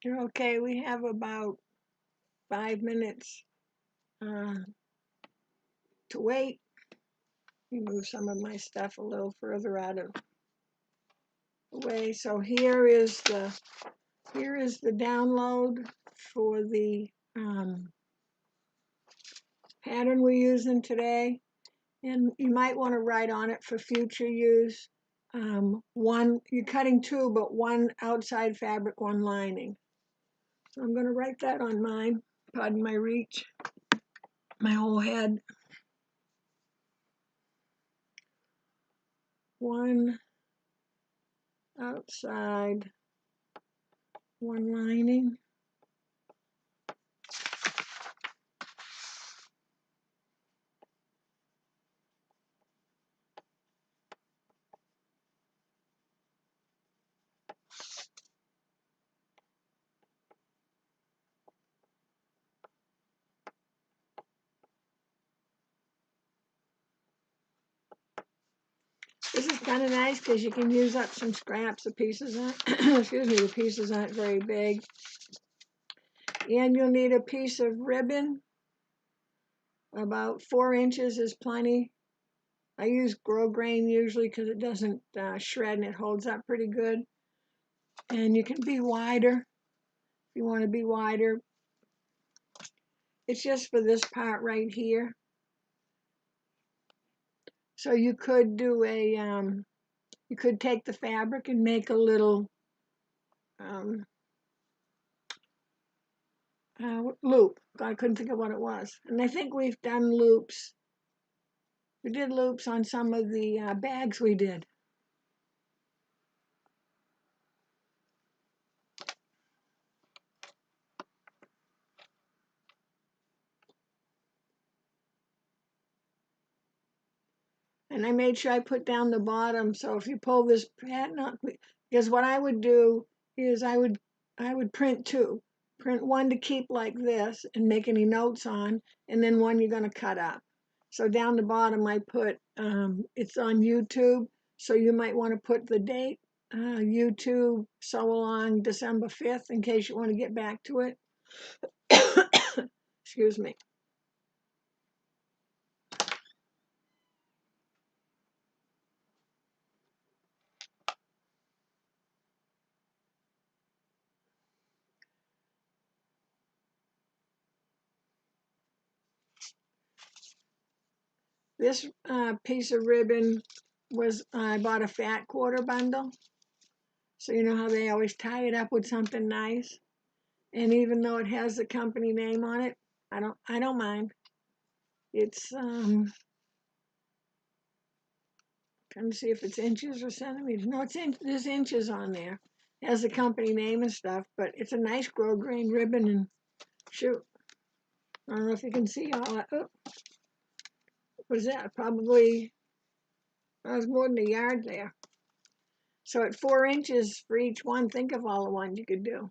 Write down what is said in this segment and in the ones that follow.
Okay, we have about 5 minutes to wait. Let me move some of my stuff a little further out of the way. So here is the download for the pattern we're using today, and you might want to write on it for future use. One, you're cutting two, but one outside fabric, one lining. So I'm going to write that on mine. Pardon my reach, my whole head. One outside, one lining. This is kind of nice because you can use up some scraps. The pieces aren't, excuse me, the pieces aren't very big. And you'll need a piece of ribbon. About 4 inches is plenty. I use grosgrain usually because it doesn't shred and it holds up pretty good. And you can be wider if you want to be wider. It's just for this part right here. So you could do a, you could take the fabric and make a little loop. I couldn't think of what it was. And I think we've done loops. We did loops on some of the bags we did. And I made sure I put down the bottom, so if you pull this pattern up, because what I would do is I would print two. Print one to keep like this and make any notes on, and then one you're going to cut up. So down the bottom I put, it's on YouTube, so you might want to put the date, YouTube sew along December 5th, in case you want to get back to it. Excuse me. This piece of ribbon was, I bought a fat quarter bundle. So you know how they always tie it up with something nice? And even though it has the company name on it, I don't mind. It's trying to see if it's inches or centimeters. No, there's inches on there. It has the company name and stuff, but it's a nice grosgrain ribbon, and shoot. I don't know if you can see all that. Oh, what is that? Probably, was more than a yard there. So at 4 inches for each one, think of all the ones you could do.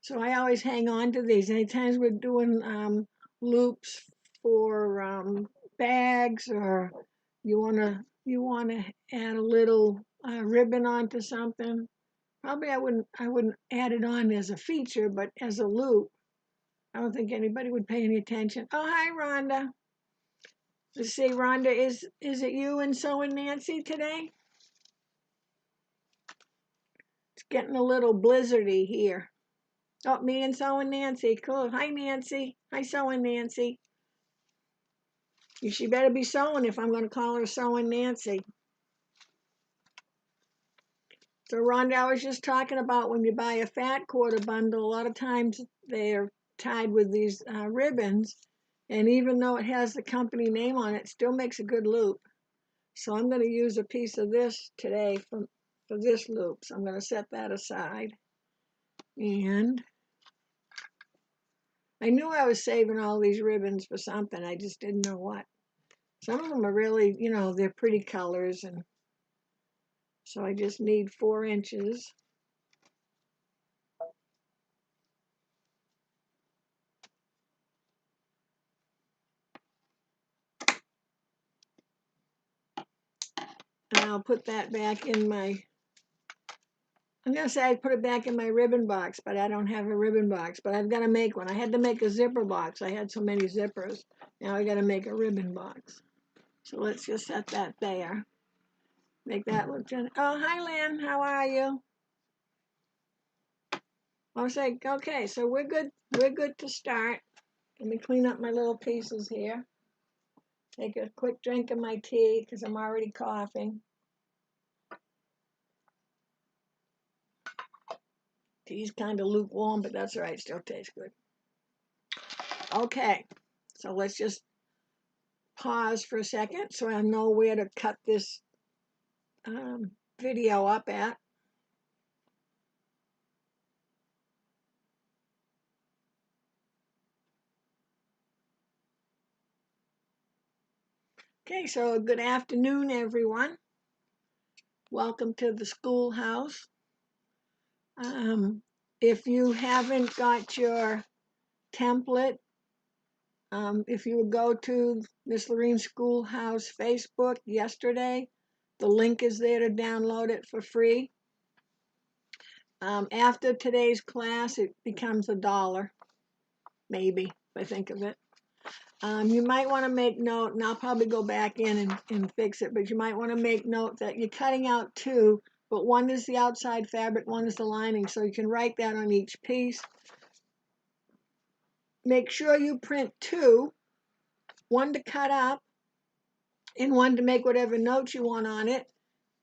So I always hang on to these. Anytime we're doing loops for bags, or you wanna add a little ribbon onto something. Probably I wouldn't add it on as a feature, but as a loop. I don't think anybody would pay any attention. Oh, hi, Rhonda. Let's see, Rhonda, is it you and Sewing Nancy today? It's getting a little blizzardy here. Oh, me and Sewing Nancy. Cool. Hi, Nancy. Hi, Sewing Nancy. She better be sewing if I'm going to call her Sewing Nancy. So, Rhonda, I was just talking about when you buy a fat quarter bundle, a lot of times they're tied with these ribbons. And even though it has the company name on it, it still makes a good loop. So I'm going to use a piece of this today for this loop. So I'm going to set that aside. And I knew I was saving all these ribbons for something. I just didn't know what. Some of them are really, they're pretty colors. And so I just need 4 inches. And I'll put that back in my I'm going to say I'd put it back in my ribbon box, but I don't have a ribbon box. But I've got to make one. I had to make a zipper box. I had so many zippers. Now I got to make a ribbon box. So let's just set that there. Make that look good. Oh, hi, Lynn. How are you? I was like, okay, so we're good. We're good to start. Let me clean up my little pieces here. Take a quick drink of my tea because I'm already coughing. Tea's kind of lukewarm, but that's all right. Still tastes good. Okay, so let's just pause for a second so I know where to cut this video up at. Okay, so good afternoon, everyone. Welcome to the schoolhouse. If you haven't got your template, if you would go to Miss Loreens Schoolhouse Facebook yesterday, the link is there to download it for free. After today's class, it becomes $1, maybe, if I think of it. You might want to make note, and I'll probably go back in and fix it, but you might want to make note that you're cutting out 2, but one is the outside fabric, one is the lining, so you can write that on each piece. Make sure you print 2, one to cut up and one to make whatever notes you want on it.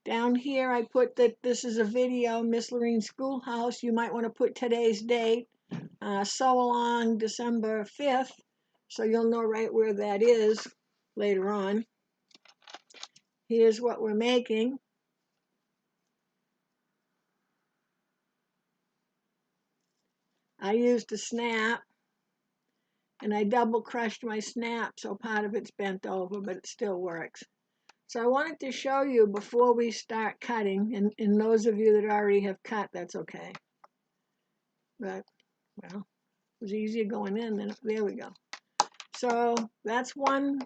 Down here I put that this is a video, Miss Loreens Schoolhouse. You might want to put today's date, sew along December 5th, so you'll know right where that is later on. Here's what we're making. I used a snap, and I double crushed my snap, so part of it's bent over, but it still works. So I wanted to show you before we start cutting, and those of you that already have cut, that's okay. But, well, it was easier going in than, there we go. So that's one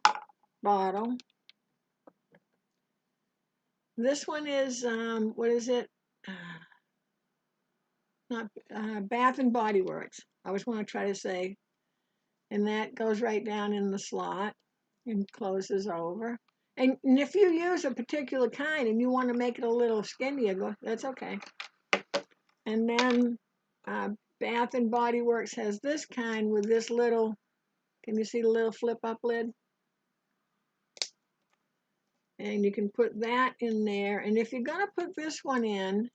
bottle. This one is, what is it? Not Bath and Body Works. I always want to try to say, and that goes right down in the slot and closes over. And if you use a particular kind and you want to make it a little skinnier, that's okay. And then Bath and Body Works has this kind with this little, can you see the little flip up lid? And you can put that in there. And if you're going to put this one in,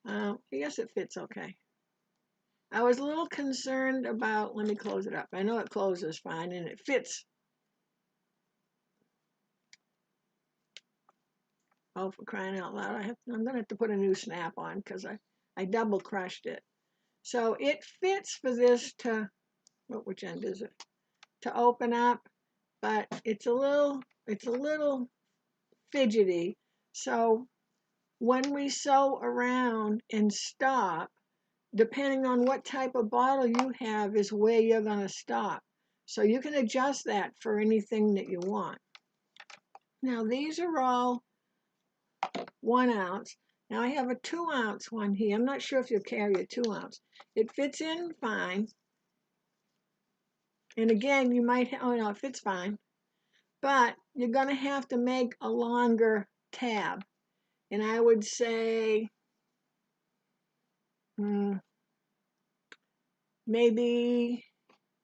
I guess it fits okay. I was a little concerned about, let me close it up. I know it closes fine and it fits. Oh, for crying out loud, I'm going to have to put a new snap on because I double crushed it. So it fits for this to, which end is it? To open up, but it's a little fidgety. So when we sew around and stop, depending on what type of bottle you have is where you're going to stop. So you can adjust that for anything that you want. Now these are all 1 ounce. Now I have a 2 ounce one here. I'm not sure if you'll carry a 2 ounce. It fits in fine. And again, you might, oh no, it fits fine. But you're going to have to make a longer tab. And I would say maybe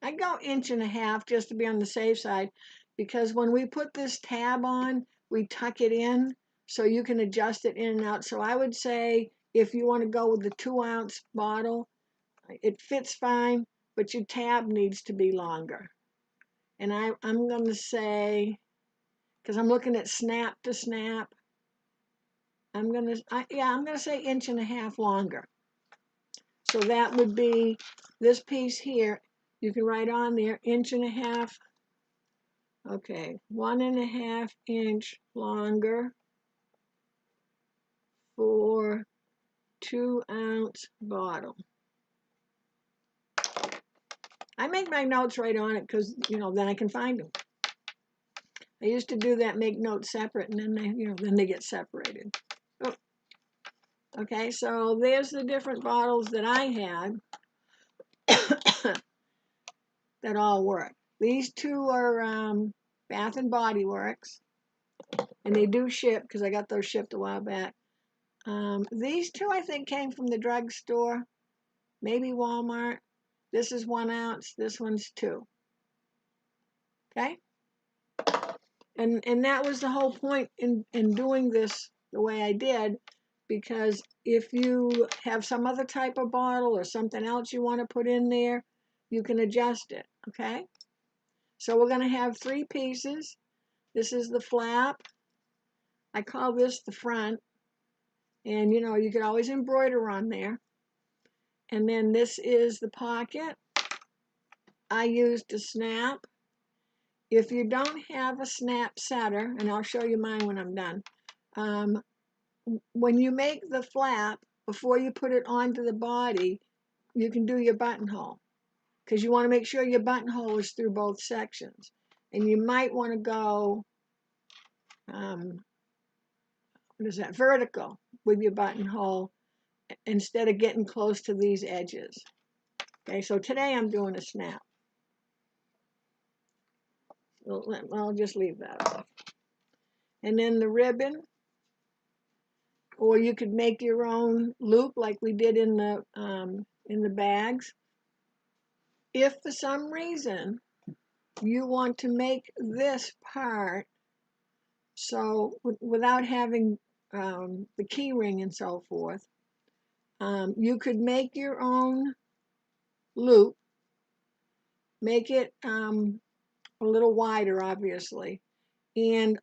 I'd go 1.5 inches just to be on the safe side, because when we put this tab on, we tuck it in so you can adjust it in and out. So I would say if you want to go with the 2 ounce bottle, it fits fine, but your tab needs to be longer. And I'm going to say, because I'm looking at snap to snap, I'm going to say 1.5 inches longer. So that would be this piece here. You can write on there 1.5 inches. Okay, 1.5 inch longer for 2 ounce bottle. I make my notes right on it because, then I can find them. I used to do that, make notes separate, and then they, then they get separated. Oh. Okay, so there's the different bottles that I had that all work. These two are Bath and Body Works, and they do ship because I got those shipped a while back. These two I think came from the drugstore, maybe Walmart. This is 1 ounce. This one's 2. Okay, and that was the whole point in doing this the way I did, because if you have some other type of bottle or something else you want to put in there, you can adjust it. Okay, so we're going to have 3 pieces. This is the flap. I call this the front, and you know, you could always embroider on there. And then this is the pocket. I used a snap. If you don't have a snap setter, and I'll show you mine when I'm done, when you make the flap, before you put it onto the body, you can do your buttonhole, because you want to make sure your buttonhole is through both sections. And you might want to go, what is that, vertical with your buttonhole instead of getting close to these edges. Okay, so today I'm doing a snap. I'll just leave that off. And then the ribbon, or you could make your own loop like we did in the bags. If for some reason you want to make this part, so without having the key ring and so forth, you could make your own loop, make it a little wider, obviously, and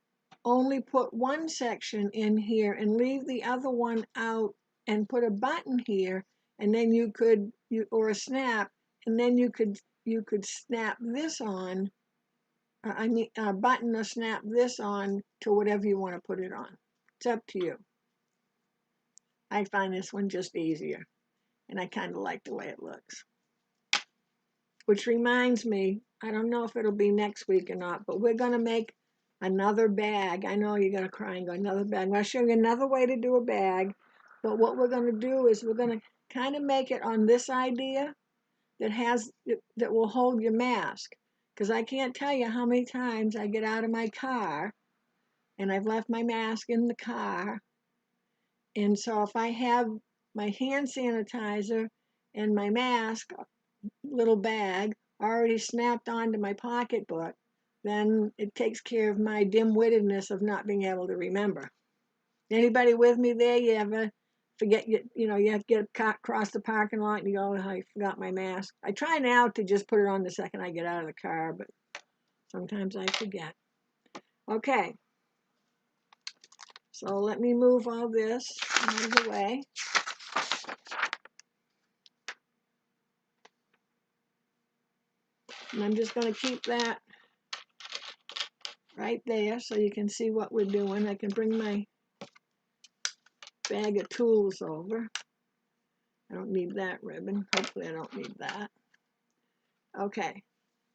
only put one section in here and leave the other one out and put a button here, and then you could, or a snap, and then you could snap this on, button or snap this on to whatever you want to put it on. It's up to you. I find this one just easier, and I kind of like the way it looks. Which reminds me, I don't know if it'll be next week or not, but we're going to make another bag. I know you're going to cry and go, another bag. I'm going to show you another way to do a bag. But what we're going to do is we're going to kind of make it on this idea that will hold your mask. Because I can't tell you how many times I get out of my car and I've left my mask in the car. And so if I have my hand sanitizer and my mask, little bag, already snapped onto my pocketbook, then it takes care of my dim-wittedness of not being able to remember. Anybody with me there? You ever forget, you have to get across the parking lot and you go, oh, I forgot my mask. I try now to just put it on the second I get out of the car, but sometimes I forget. Okay, so let me move all this out of the way. And I'm just going to keep that right there so you can see what we're doing. I can bring my bag of tools over. I don't need that ribbon. Hopefully I don't need that. Okay,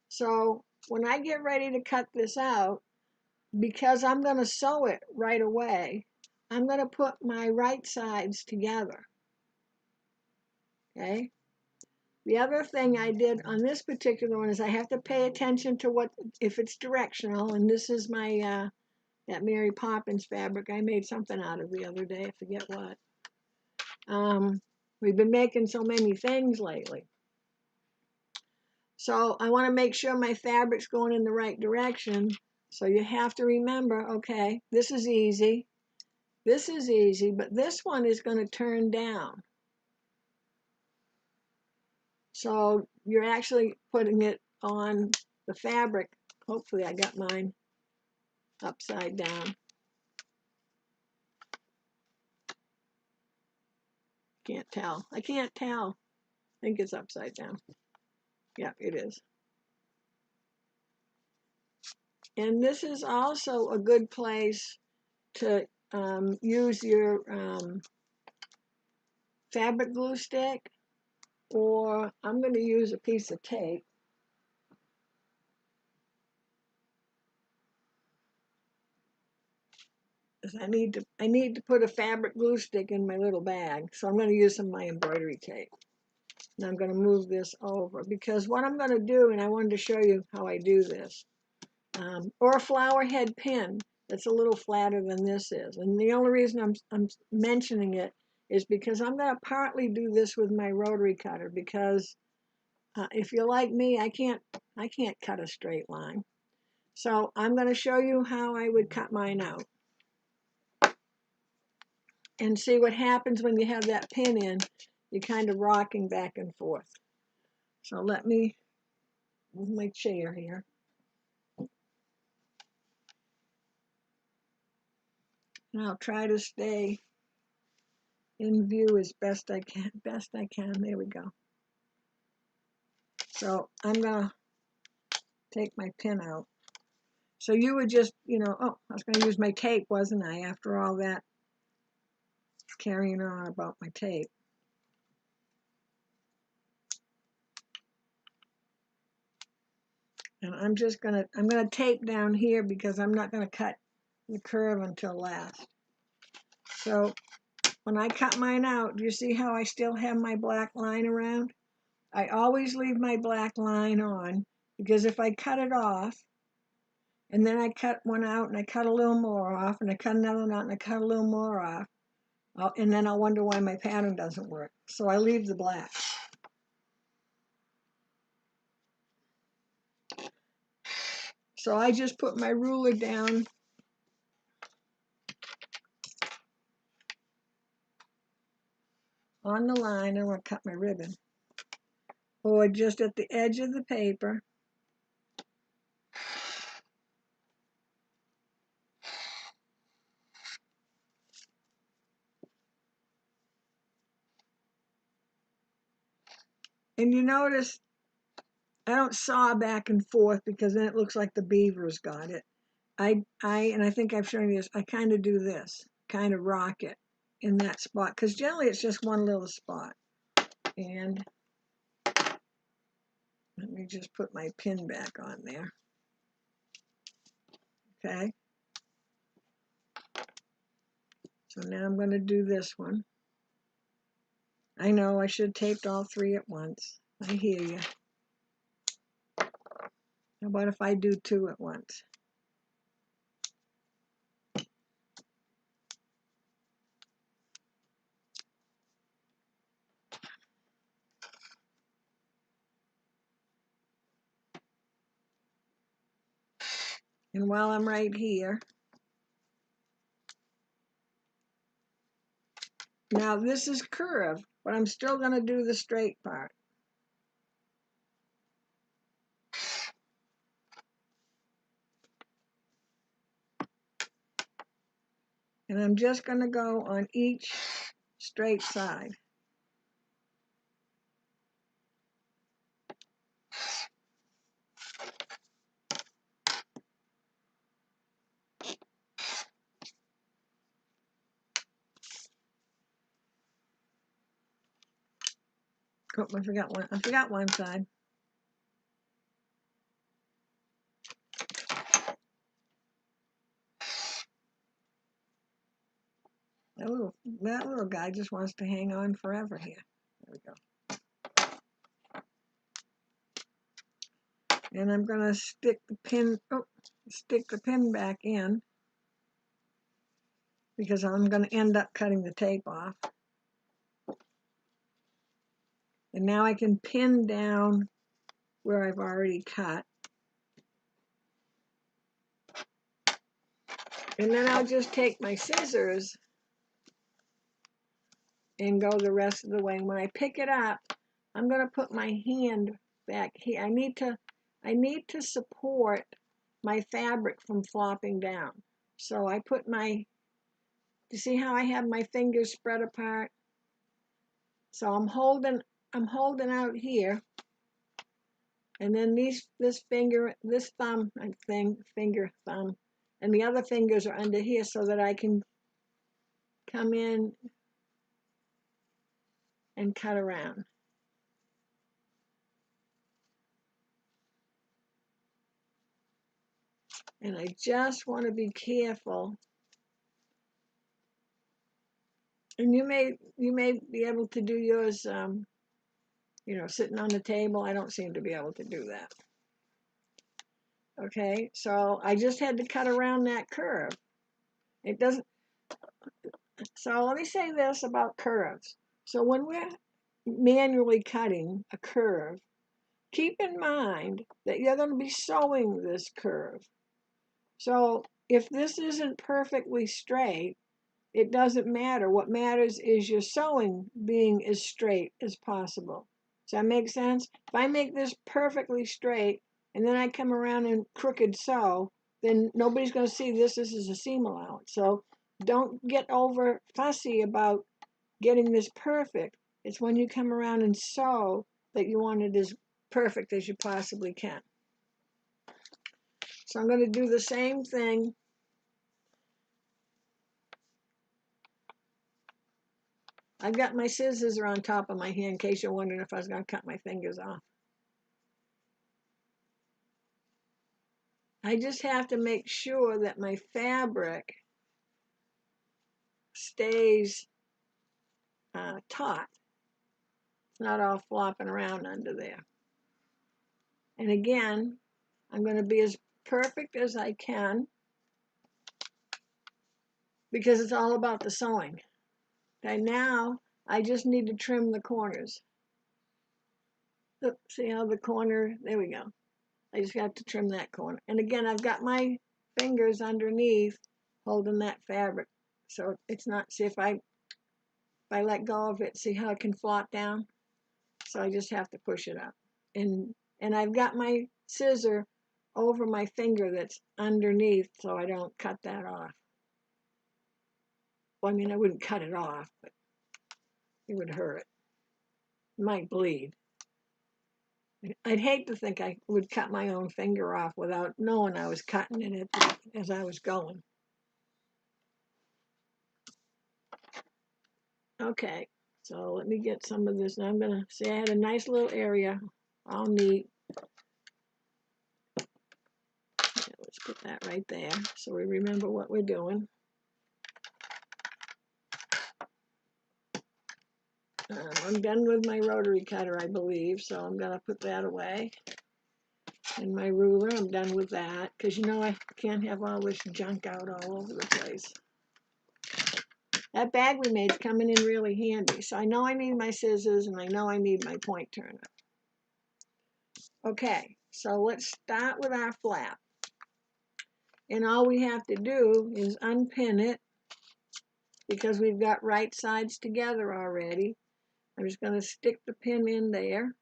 so when I get ready to cut this out, because I'm going to sew it right away, I'm going to put my right sides together. Okay? The other thing I did on this particular one is I have to pay attention to if it's directional, and this is my that Mary Poppins fabric I made something out of the other day. I forget what. We've been making so many things lately. So I want to make sure my fabric's going in the right direction. So you have to remember, okay, this is easy, but this one is going to turn down. So you're actually putting it on the fabric. Hopefully I got mine upside down. Can't tell. I can't tell. I think it's upside down. Yeah, it is. And this is also a good place to use your fabric glue stick, or I'm going to use a piece of tape. is I need to put a fabric glue stick in my little bag, so I'm going to use some of my embroidery tape. And I'm going to move this over because what I'm going to do, and I wanted to show you how I do this, or a flower head pin that's a little flatter than this is. And the only reason I'm mentioning it is because I'm going to partly do this with my rotary cutter because if you're like me, I can't cut a straight line. So I'm going to show you how I would cut mine out and see what happens when you have that pin in. You're kind of rocking back and forth. So let me move my chair here. And I'll try to stay in view as best I can. There we go. So I'm going to take my pin out. So you would just, oh, I was going to use my tape, wasn't I, after all that carrying on about my tape. And I'm going to tape down here because I'm not going to cut the curve until last. So when I cut mine out, do you see how I still have my black line around? I always leave my black line on because if I cut it off, and then I cut one out and I cut a little more off, and I cut another one out and I cut a little more off, and then I'll wonder why my pattern doesn't work. So I leave the black. So I just put my ruler down on the line. I want to cut my ribbon. Or just at the edge of the paper. And you notice I don't saw back and forth because then it looks like the beaver's got it. And I think I've shown you this, I kind of do this, kind of rock it in that spot, because generally it's just one little spot. And let me just put my pin back on there. Okay. So now I'm going to do this one. I know I should have taped all three at once. I hear you. How about if I do two at once? And while I'm right here, now this is curved, but I'm still going to do the straight part. And I'm just going to go on each straight side. Oh, I forgot one. I forgot one side. That little guy just wants to hang on forever here. There we go. And I'm going to stick the pin back in because I'm going to end up cutting the tape off. And now I can pin down where I've already cut. And then I'll just take my scissors and go the rest of the way. And when I pick it up, I'm going to put my hand back here. I need to support my fabric from flopping down. So I put you see how I have my fingers spread apart? So I'm holding out here, and then this thumb, finger, thumb, and the other fingers are under here so that I can come in and cut around. And I just want to be careful And you may be able to do yours, you know, sitting on the table. I don't seem to be able to do that. Okay, so I just had to cut around that curve. It doesn't, so let me say this about curves. So when we're manually cutting a curve, keep in mind that you're going to be sewing this curve. So if this isn't perfectly straight, it doesn't matter. What matters is your sewing being as straight as possible. Does that make sense? If I make this perfectly straight and then I come around and crooked sew, then nobody's going to see this. This is a seam allowance. So don't get over fussy about getting this perfect. It's when you come around and sew that you want it as perfect as you possibly can. So I'm going to do the same thing. I've got my scissors are on top of my hand in case you're wondering if I was going to cut my fingers off. I just have to make sure that my fabric stays taut. It's not all flopping around under there. And again, I'm going to be as perfect as I can because it's all about the sewing. Okay, now I just need to trim the corners. Look, see how the corner, there we go. I just got to trim that corner. And again, I've got my fingers underneath holding that fabric. So it's not, see if I let go of it, see how it can flop down? So I just have to push it up. And I've got my scissor over my finger that's underneath so I don't cut that off. Well, I mean, I wouldn't cut it off, but it would hurt. It might bleed. I'd hate to think I would cut my own finger off without knowing I was cutting it as I was going. Okay, so let me get some of this. Now I'm going to see I had a nice little area, all neat. Okay, let's put that right there so we remember what we're doing. I'm done with my rotary cutter, I believe, so I'm going to put that away. And my ruler, I'm done with that, because you know I can't have all this junk out all over the place. That bag we made's coming in really handy, so I know I need my scissors, and I know I need my point turner. Okay, so let's start with our flap. And all we have to do is unpin it, because we've got right sides together already. I'm just going to stick the pin in there.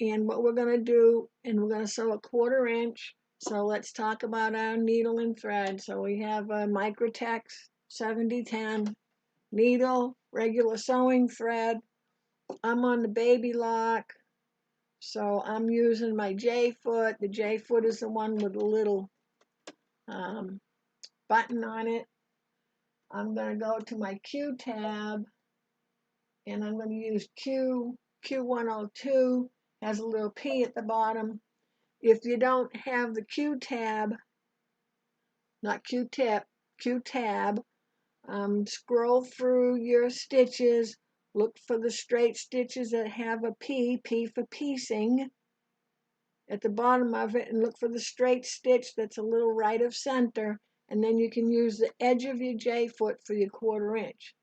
And what we're going to do, and we're going to sew a 1/4 inch. So let's talk about our needle and thread. So we have a Microtex 7010 needle, regular sewing thread. I'm on the baby lock. So I'm using my J foot. The J foot is the one with the little button on it. I'm going to go to my Q tab, and I'm going to use Q102. Has a little P at the bottom. If you don't have the Q tab, not Q-tip, Q tab, scroll through your stitches, look for the straight stitches that have a P for piecing, at the bottom of it, and look for the straight stitch that's a little right of center, and then you can use the edge of your J foot for your 1/4 inch.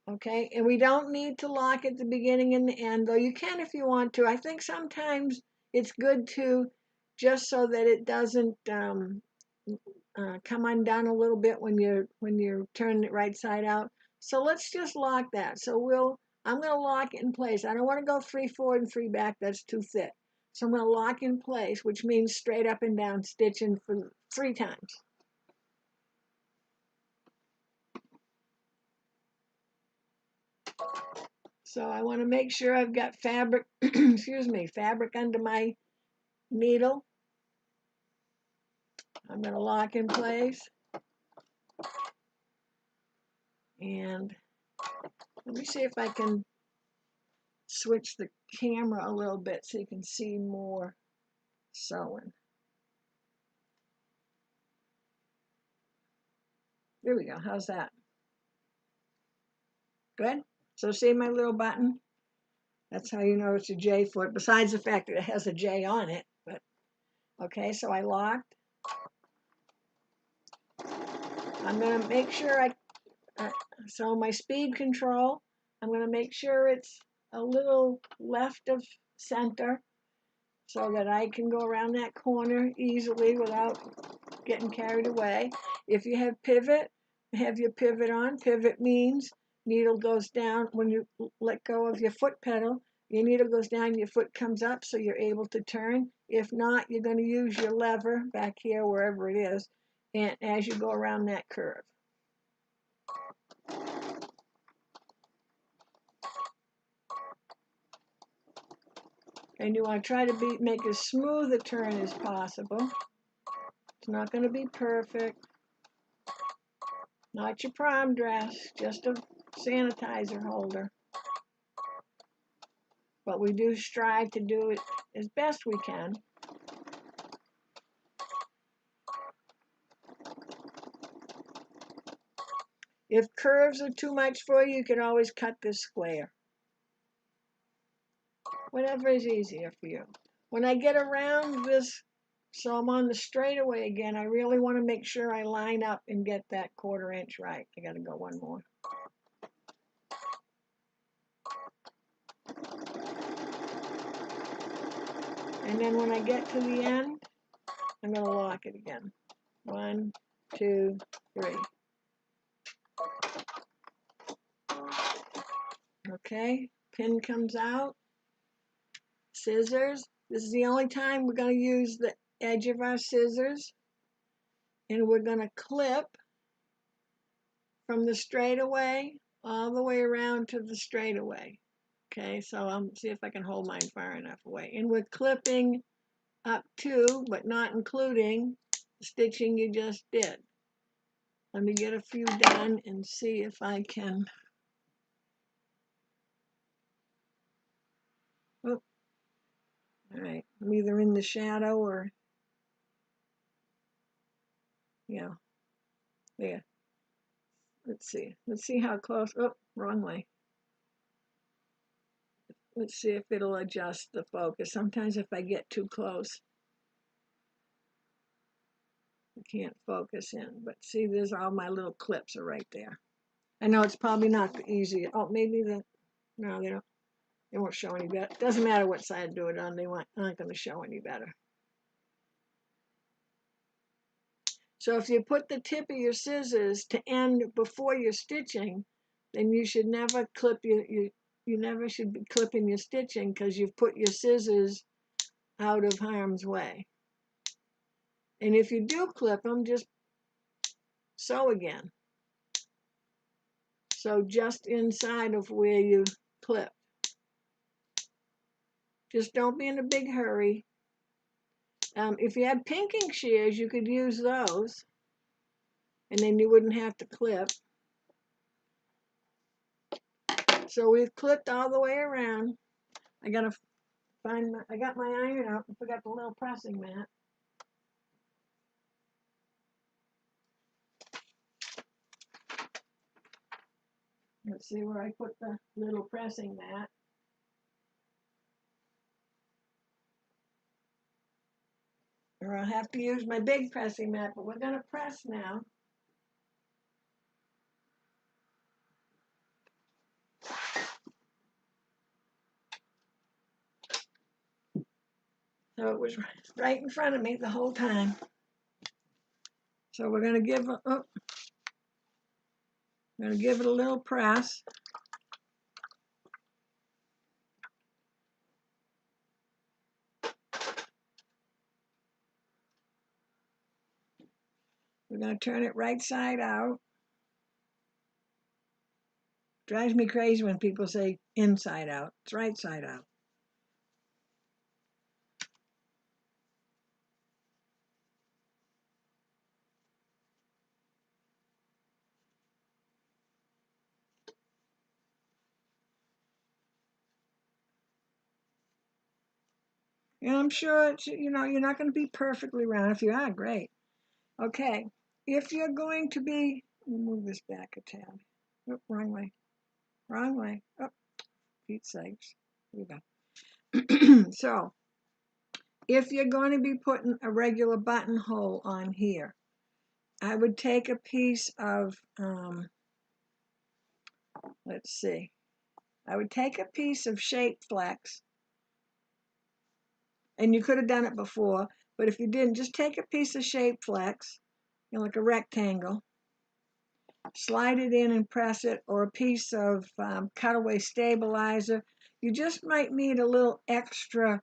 Okay, and we don't need to lock at the beginning and the end, though you can if you want to. I think sometimes it's good to, just so that it doesn't come undone a little bit when you're turning it right side out. So let's just lock that. So I'm going to lock it in place. I don't want to go 3 forward and 3 back. That's too thick. So I'm going to lock in place, which means straight up and down stitching for 3 times. So I want to make sure I've got fabric, excuse me, fabric under my needle. I'm going to lock in place. And let me see if I can switch the camera a little bit so you can see more sewing. There we go. How's that? Good. So see my little button? That's how you know it's a J foot, besides the fact that it has a J on it. But okay, so I locked. I'm going to make sure so my speed control, I'm going to make sure it's a little left of center so that I can go around that corner easily without getting carried away. If you have pivot, have your pivot on. Pivot means needle goes down when you let go of your foot pedal. Your needle goes down, your foot comes up so you're able to turn. If not, you're going to use your lever back here, wherever it is, and as you go around that curve. And you want to try to make as smooth a turn as possible. It's not going to be perfect. Not your prom dress, just a sanitizer holder. But we do strive to do it as best we can. If curves are too much for you, you can always cut this square. Whatever is easier for you. When I get around this, so I'm on the straightaway again, I really want to make sure I line up and get that 1/4 inch right. I got to go one more. And then when I get to the end, I'm going to lock it again. 1, 2, 3. Okay, pin comes out. Scissors. This is the only time we're going to use the edge of our scissors. And we're going to clip from the straightaway all the way around to the straightaway. Okay, so I'm see if I can hold mine far enough away. And we're clipping up to, but not including, the stitching you just did. Let me get a few done and see if I can. Oh, all right, I'm either in the shadow or, yeah, there. Let's see how close. Oh, wrong way. Let's see if it'll adjust the focus. Sometimes if I get too close, I can't focus in. But see, there's all my little clips are right there. I know it's probably not the easiest. Oh, maybe no, they won't show any better. Doesn't matter what side I do it on, they aren't going to show any better. So if you put the tip of your scissors to end before you're stitching, then you should never clip you never should be clipping your stitching because you've put your scissors out of harm's way. And if you do clip them, just sew again. So just inside of where you clip. Just don't be in a big hurry. If you had pinking shears, you could use those, and then you wouldn't have to clip. So we've clipped all the way around. I got my iron out and forgot the little pressing mat. Let's see where I put the little pressing mat. Or I'll have to use my big pressing mat, but we're going to press now. So it was right in front of me the whole time. So we're going to give it a little press. We're going to turn it right side out. Drives me crazy when people say inside out. It's right side out. And I'm sure it's, you're not going to be perfectly round. If you are, great. Okay, if you're going to be, move this back a tad. Oh, wrong way. wrong way. Oh, Pete's sakes. Here we go. So, if you're going to be putting a regular buttonhole on here, I would take a piece of, let's see, I would take a piece of shape flex, and you could have done it before, but if you didn't, just take a piece of shape flex, like a rectangle, slide it in and press it, or a piece of cutaway stabilizer. You just might need a little extra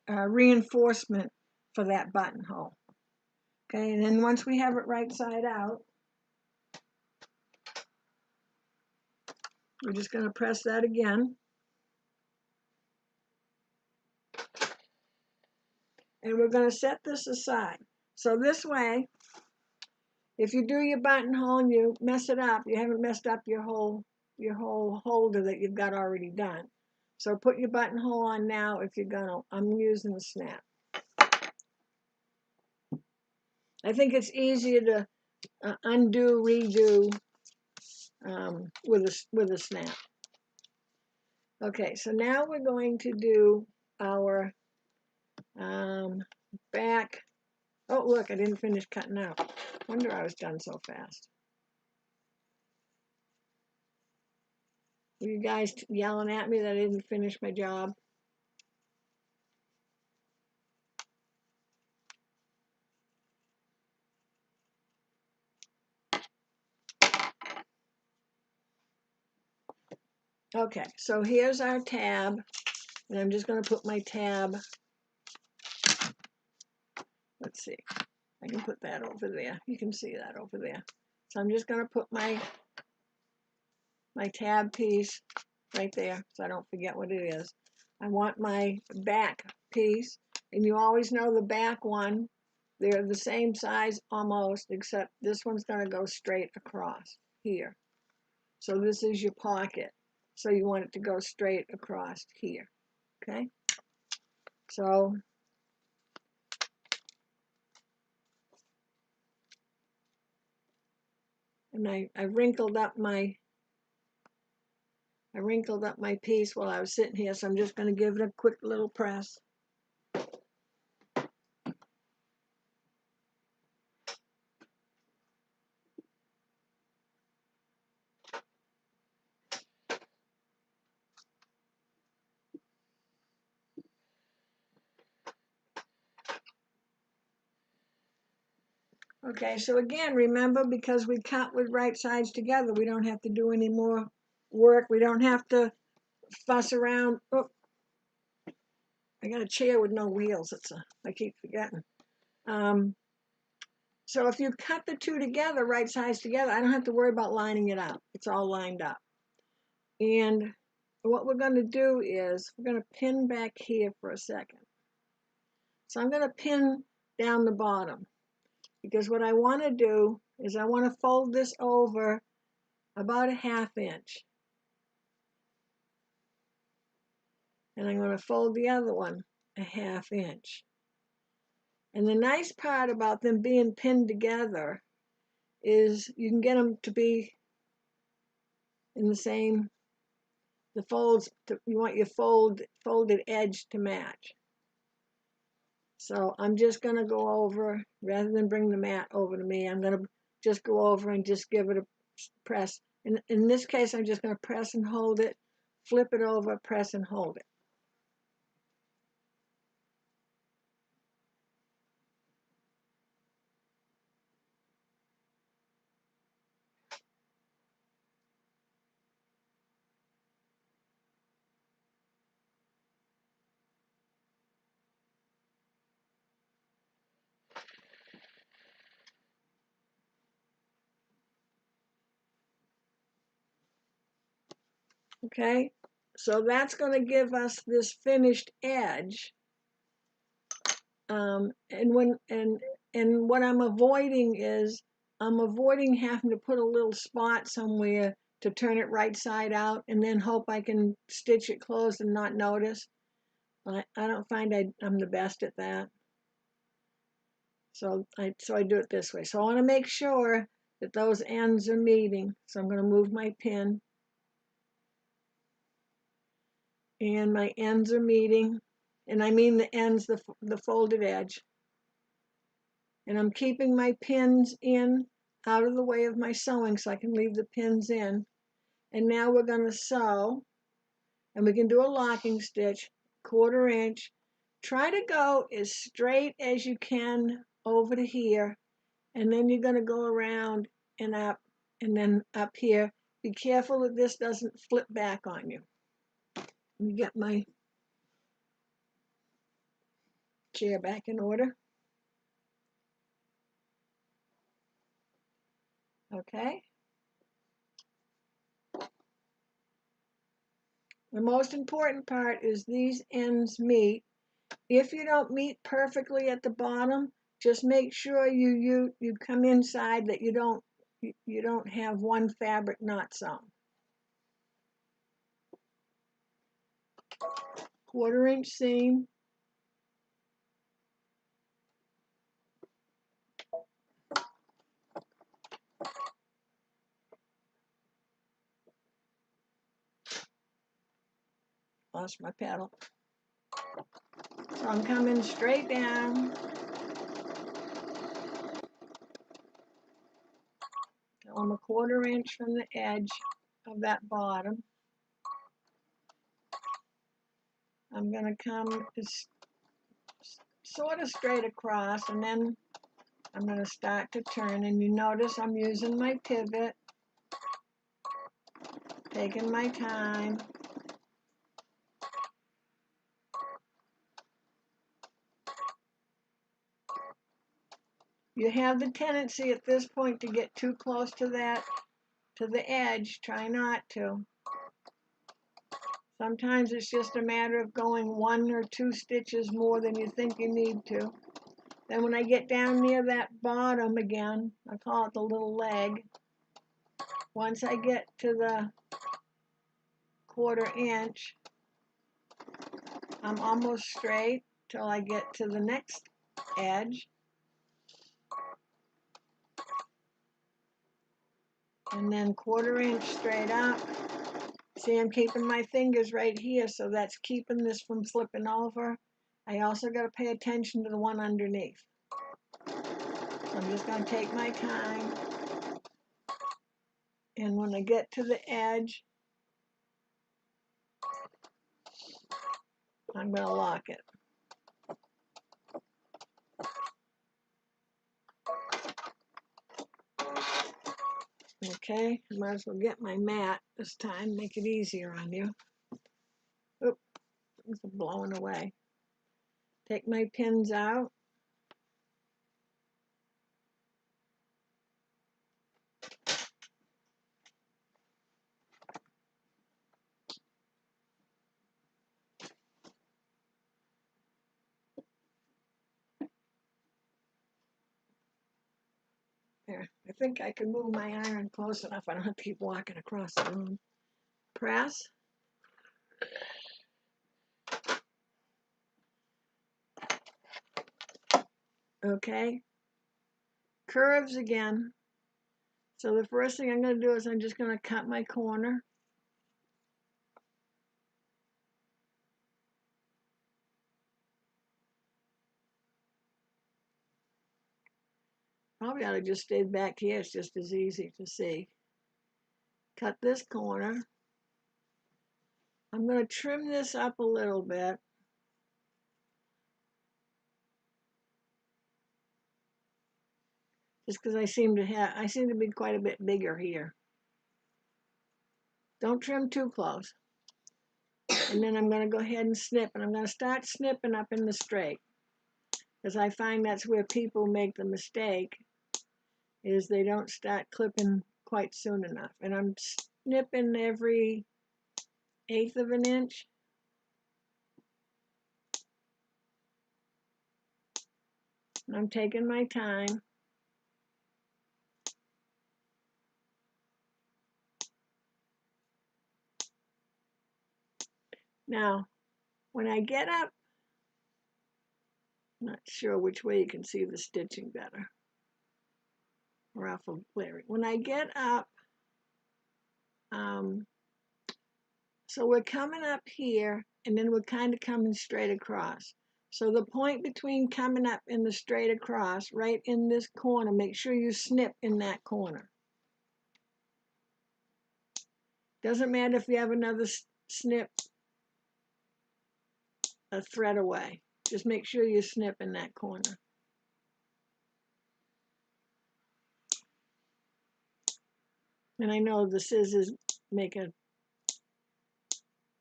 reinforcement for that buttonhole. Okay, and then once we have it right side out, we're just going to press that again. And we're going to set this aside. So this way, if you do your buttonhole and you mess it up, you haven't messed up your whole holder that you've got already done. So put your buttonhole on now if you're gonna. I'm using the snap. I think it's easier to undo, redo with a snap. Okay, so now we're going to do our back. Oh, look, I didn't finish cutting out. Wonder I was done so fast. Were you guys yelling at me that I didn't finish my job? Okay, so here's our tab, and I'm just going to put my tab. Let's see. I can put that over there. You can see that over there. So I'm just going to put my tab piece right there so I don't forget what it is. I want my back piece, and you always know the back one, they're the same size almost, except this one's going to go straight across here. So this is your pocket. So you want it to go straight across here. Okay? So and I wrinkled up my piece while I was sitting here, so I'm just going to give it a quick little press. Okay, so again, remember, because we cut with right sides together, we don't have to do any more work. We don't have to fuss around. Oh, I got a chair with no wheels. I keep forgetting. So if you cut the two together, right sides together, I don't have to worry about lining it up. It's all lined up. And what we're going to do is we're going to pin back here for a second. So I'm going to pin down the bottom, because what I want to do is I want to fold this over about a 1/2 inch. And I'm going to fold the other one a 1/2 inch. And the nice part about them being pinned together is you can get them to be in the same, the folds, you want your folded edge to match. So I'm just going to go over, rather than bring the mat over to me, I'm going to just go over and just give it a press. In this case, I'm just going to press and hold it, flip it over, press and hold it. Okay, so that's going to give us this finished edge. And what I'm avoiding is having to put a little spot somewhere to turn it right side out and then hope I can stitch it closed and not notice. I don't find I'm the best at that. So I do it this way. So I want to make sure that those ends are meeting. So I'm going to move my pin, and my ends are meeting, and I mean the ends, the folded edge. And I'm keeping my pins in, out of the way of my sewing, so I can leave the pins in. And now we're going to sew, and we can do a locking stitch, 1/4 inch. Try to go as straight as you can over to here, and then you're going to go around and up, and then up here. Be careful that this doesn't flip back on you. Let me get my chair back in order. Okay. The most important part is these ends meet. If you don't meet perfectly at the bottom, just make sure you come inside, that you don't have one fabric not sewn. 1/4 inch seam. Lost my paddle. So I'm coming straight down. I'm 1/4 inch from the edge of that bottom. I'm going to come sort of straight across, and then I'm going to start to turn, and you notice I'm using my pivot, taking my time. You have the tendency at this point to get too close to the edge. Try not to. Sometimes it's just a matter of going 1 or 2 stitches more than you think you need to. Then when I get down near that bottom again, I call it the little leg. Once I get to the 1/4 inch, I'm almost straight till I get to the next edge. And then 1/4 inch straight up. See, I'm keeping my fingers right here, so that's keeping this from flipping over. I also got to pay attention to the one underneath. So I'm just going to take my time. And when I get to the edge, I'm going to lock it. Okay, I might as well get my mat this time, make it easier on you. Oop, it's blowing away. Take my pins out. There, I think I can move my iron close enough. I don't have to keep walking across the room. Press. Okay. Curves again. So the first thing I'm going to do is I'm just going to cut my corner. Probably ought to just stay back here. It's just as easy to see. Cut this corner. I'm going to trim this up a little bit. Just because I seem to be quite a bit bigger here. Don't trim too close. And then I'm going to go ahead and snip, and I'm going to start snipping up in the straight, because I find that's where people make the mistake, is they don't start clipping quite soon enough. And I'm snipping every 1/8 of an inch. And I'm taking my time. Now, when I get up, I'm not sure which way you can see the stitching better. We're awful glary. When I get up, so we're coming up here, and then we're kind of coming straight across. So the point between coming up and the straight across, right in this corner, make sure you snip in that corner. Doesn't matter if you have another snip a thread away. Just make sure you snip in that corner. And I know the scissors make a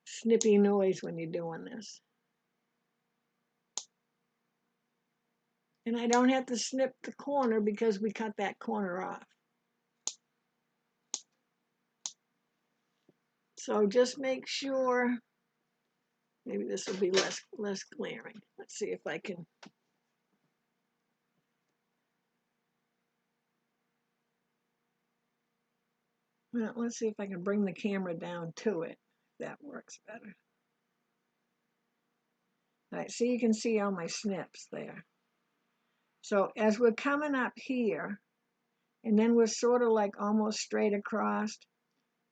snippy noise when you're doing this. And I don't have to snip the corner because we cut that corner off. So just make sure, maybe this will be less glaring. Let's see if I can. Well, let's see if I can bring the camera down to it. That works better. All right, so you can see all my snips there. So as we're coming up here, and then we're sort of like almost straight across,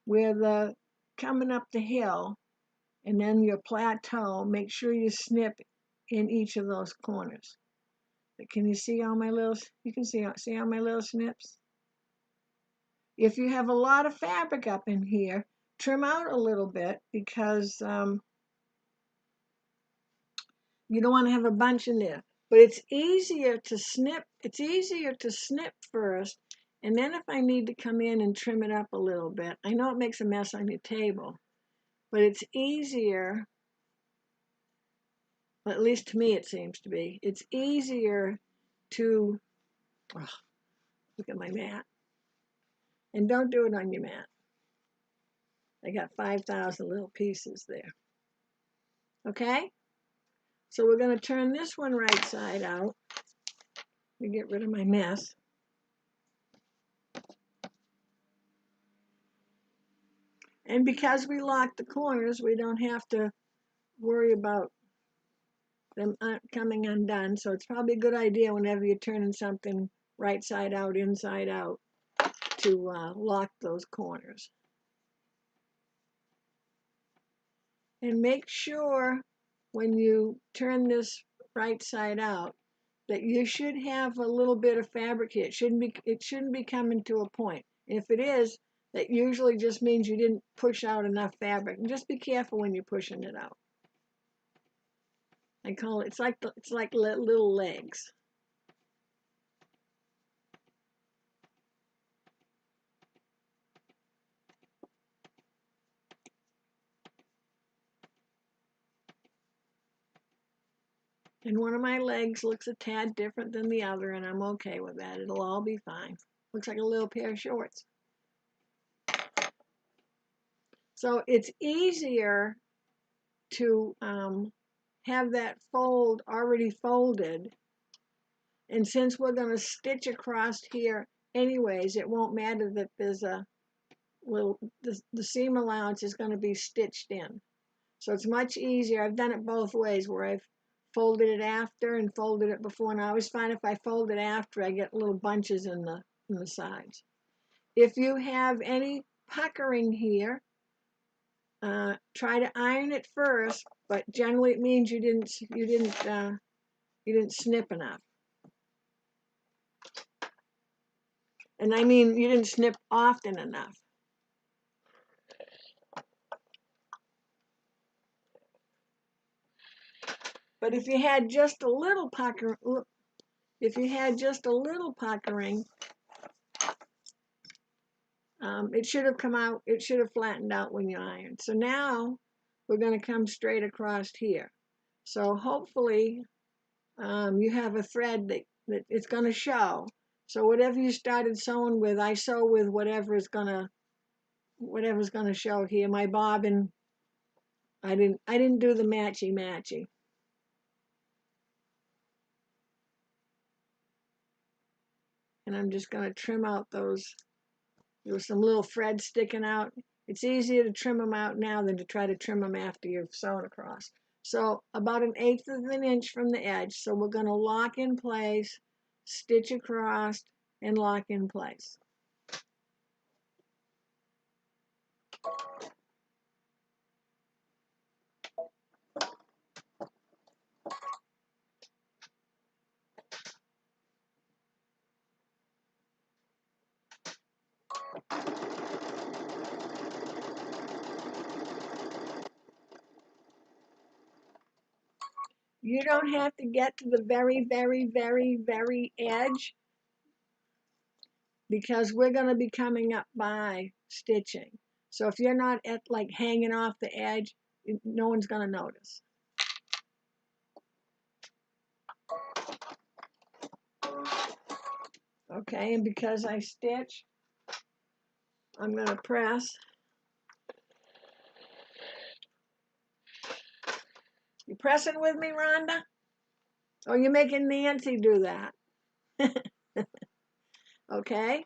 where the coming up the hill, and then your plateau, make sure you snip in each of those corners. But can you see all my little, you can see all my little snips? If you have a lot of fabric up in here, trim out a little bit because you don't want to have a bunch in there. But it's easier to snip first, and then if I need to come in and trim it up a little bit, I know it makes a mess on your table, but it's easier, well, at least to me it seems to be, it's easier to, oh, look at my mat. And don't do it on your mat. I got 5,000 little pieces there. Okay? So we're going to turn this one right side out. Let me get rid of my mess. And because we locked the corners, we don't have to worry about them coming undone. So it's probably a good idea whenever you're turning something right side out, inside out, to lock those corners. And make sure when you turn this right side out that you should have a little bit of fabric here. It shouldn't be coming to a point. If it is, that usually just means you didn't push out enough fabric. And just be careful when you're pushing it out. I call it, it's like little legs. And one of my legs looks a tad different than the other, and I'm okay with that. It'll all be fine. Looks like a little pair of shorts. So it's easier to have that fold already folded. And since we're going to stitch across here anyways, it won't matter that there's a little, the seam allowance is going to be stitched in. So it's much easier. I've done it both ways where I've folded it after and folded it before. And I always find if I fold it after, I get little bunches in the sides. If you have any puckering here, try to iron it first, but generally it means you didn't snip enough. And I mean you didn't snip often enough. But if you had just a little puckering, it should have come out, it should have flattened out when you ironed. So now we're going to come straight across here. So hopefully you have a thread that it's going to show. So whatever you started sewing with, I sew with whatever's going to show here. My bobbin, I didn't do the matchy. And I'm just going to trim out those. There was some little threads sticking out. It's easier to trim them out now than to try to trim them after you've sewn across. So about 1/8 of an inch from the edge. So we're going to lock in place, stitch across, and lock in place. You don't have to get to the very, very, very, very edge, because we're going to be coming up by stitching. So if you're not at like hanging off the edge, no one's going to notice. Okay, and because I stitch, I'm going to press. You pressing with me, Rhonda? Or you making Nancy do that? Okay.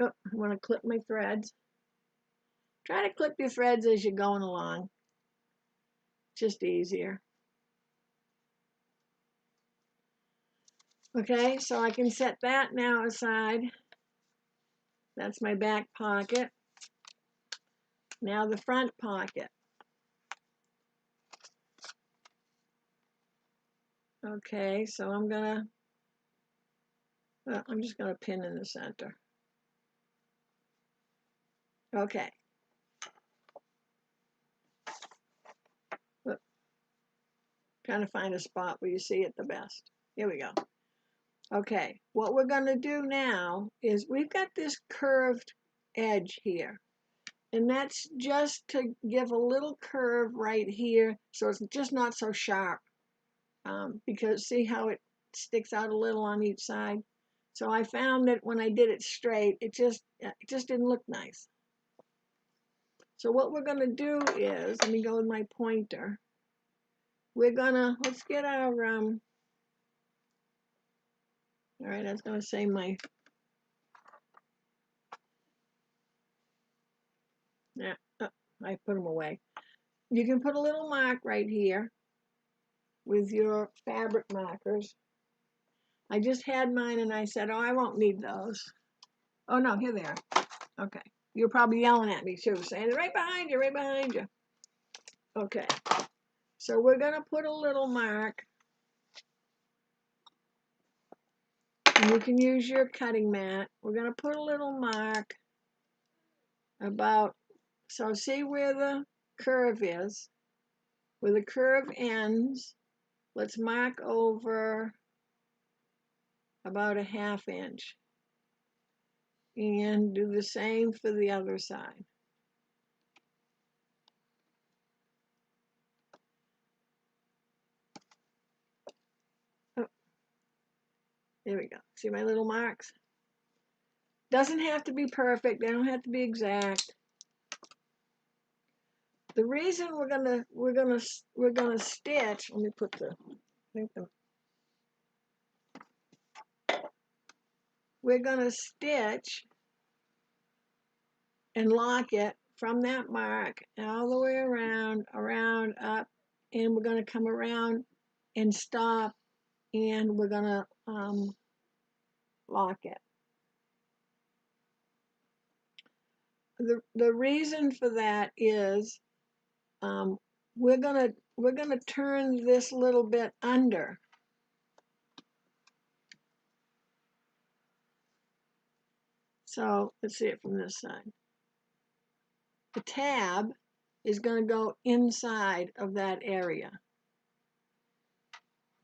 Oh, I want to clip my threads. Try to clip your threads as you're going along. Just easier. Okay, so I can set that now aside. That's my back pocket. Now the front pocket. Okay, so I'm just gonna pin in the center. Okay. Look, trying to find a spot where you see it the best. Here we go. Okay, what we're gonna do now is we've got this curved edge here. And that's just to give a little curve right here, so it's just not so sharp. Because see how it sticks out a little on each side? So I found that when I did it straight, it just didn't look nice. So what we're gonna do is, let me go with my pointer. Let's get our, all right, I was gonna say my, yeah, I put them away. You can put a little mark right here with your fabric markers. I just had mine and I said, oh, I won't need those. Oh no, here they are. Okay. You're probably yelling at me too, saying, right behind you, right behind you. Okay. So we're gonna put a little mark. And you can use your cutting mat. We're gonna put a little mark about, so see where the curve is, where the curve ends. Let's mark over about a 1/2 inch. And do the same for the other side. Oh, there we go. See my little marks? Doesn't have to be perfect. They don't have to be exact. The reason we're gonna stitch. Let me put the. We're gonna stitch and lock it from that mark all the way around, up, and we're gonna come around and stop, and we're gonna lock it. The reason for that is we're gonna turn this little bit under. So let's see it from this side. The tab is going to go inside of that area.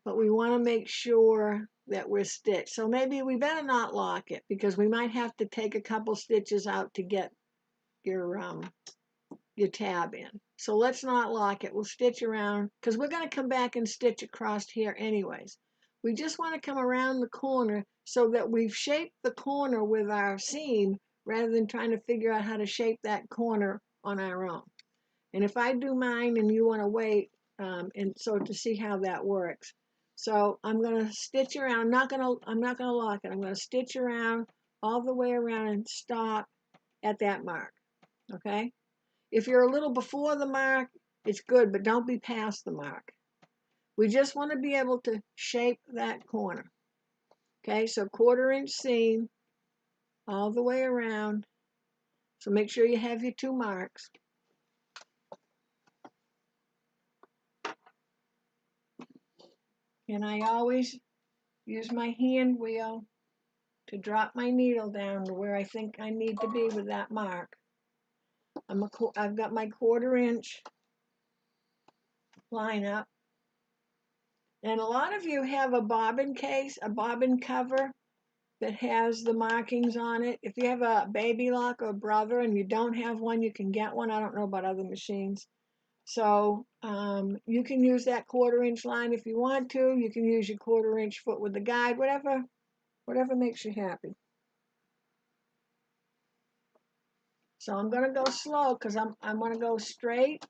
But we want to make sure that we're stitched. So maybe we better not lock it, because we might have to take a couple stitches out to get your tab in. So let's not lock it. We'll stitch around, because we're going to come back and stitch across here anyways. We just want to come around the corner so that we've shaped the corner with our seam, rather than trying to figure out how to shape that corner on our own. And if I do mine and you want to wait, and so to see how that works. So I'm going to stitch around. I'm not going to lock it. I'm going to stitch around all the way around and stop at that mark. Okay? If you're a little before the mark, it's good, but don't be past the mark. We just want to be able to shape that corner. Okay, so 1/4 inch seam all the way around. So make sure you have your 2 marks. And I always use my hand wheel to drop my needle down to where I think I need to be with that mark. I've got my 1/4 inch line up. And a lot of you have a bobbin case, a bobbin cover that has the markings on it. If you have a baby lock or brother and you don't have one, you can get one. I don't know about other machines. So you can use that 1/4 inch line if you want to. You can use your 1/4 inch foot with the guide, whatever makes you happy. So I'm going to go slow because I'm going to go straight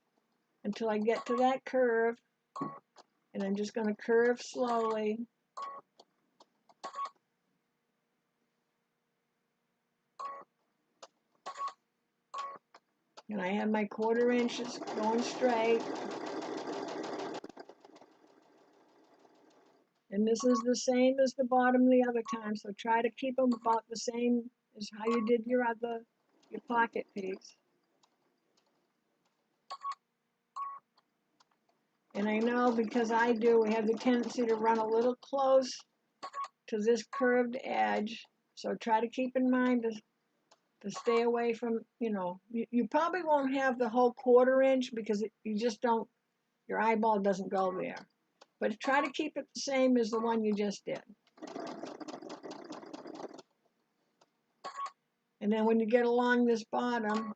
until I get to that curve. And I'm just going to curve slowly. And I have my 1/4 inches going straight. And this is the same as the bottom the other time. So try to keep them about the same as how you did your pocket piece. And I know because I do, we have the tendency to run a little close to this curved edge. So try to keep in mind to stay away from, you probably won't have the whole 1/4 inch because you just don't, your eyeball doesn't go there. But try to keep it the same as the one you just did. And then when you get along this bottom,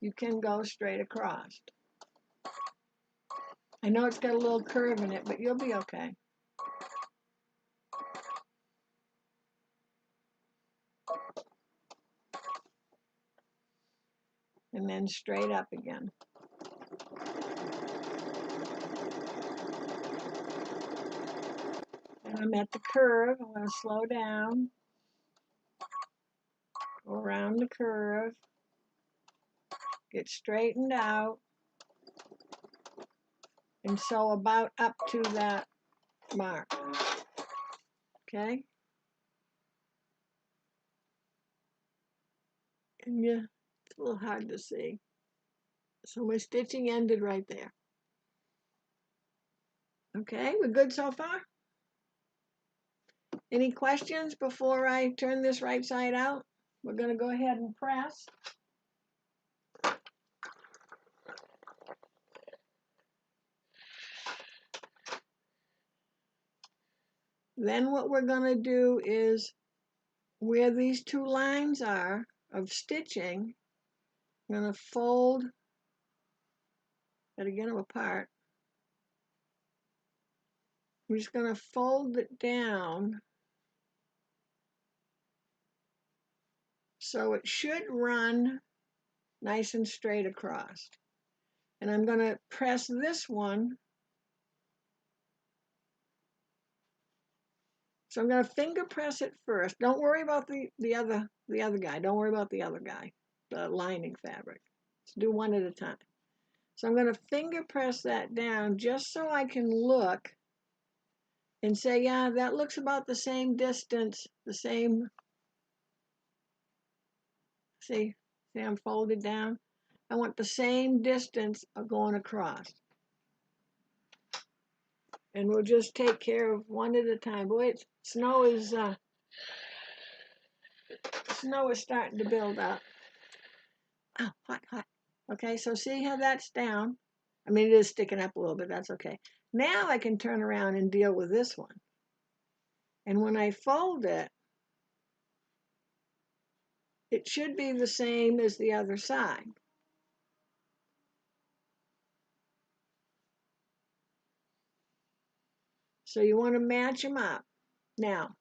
you can go straight across. I know it's got a little curve in it, but you'll be okay. And then straight up again. And I'm at the curve. I'm going to slow down. Go around the curve. Get straightened out. And sew about up to that mark. Okay? And yeah, it's a little hard to see. So my stitching ended right there. Okay, we're good so far? Any questions before I turn this right side out? We're going to go ahead and press. Then what we're going to do is where these 2 lines are of stitching, I'm going to fold, gotta get them apart. I'm just going to fold it down so it should run nice and straight across. And I'm going to press this one. So I'm going to finger press it first. Don't worry about the other guy. Don't worry about the other guy, the lining fabric. Let's do one at a time. So I'm going to finger press that down just so I can look and say, yeah, that looks about the same distance, the same. See I'm folded down? I want the same distance of going across. And we'll just take care of one at a time. Boy, snow is starting to build up. Oh, hot, hot. Okay, so see how that's down? I mean, it is sticking up a little bit. That's okay. Now I can turn around and deal with this one. And when I fold it, it should be the same as the other side. So you want to match them up. Now,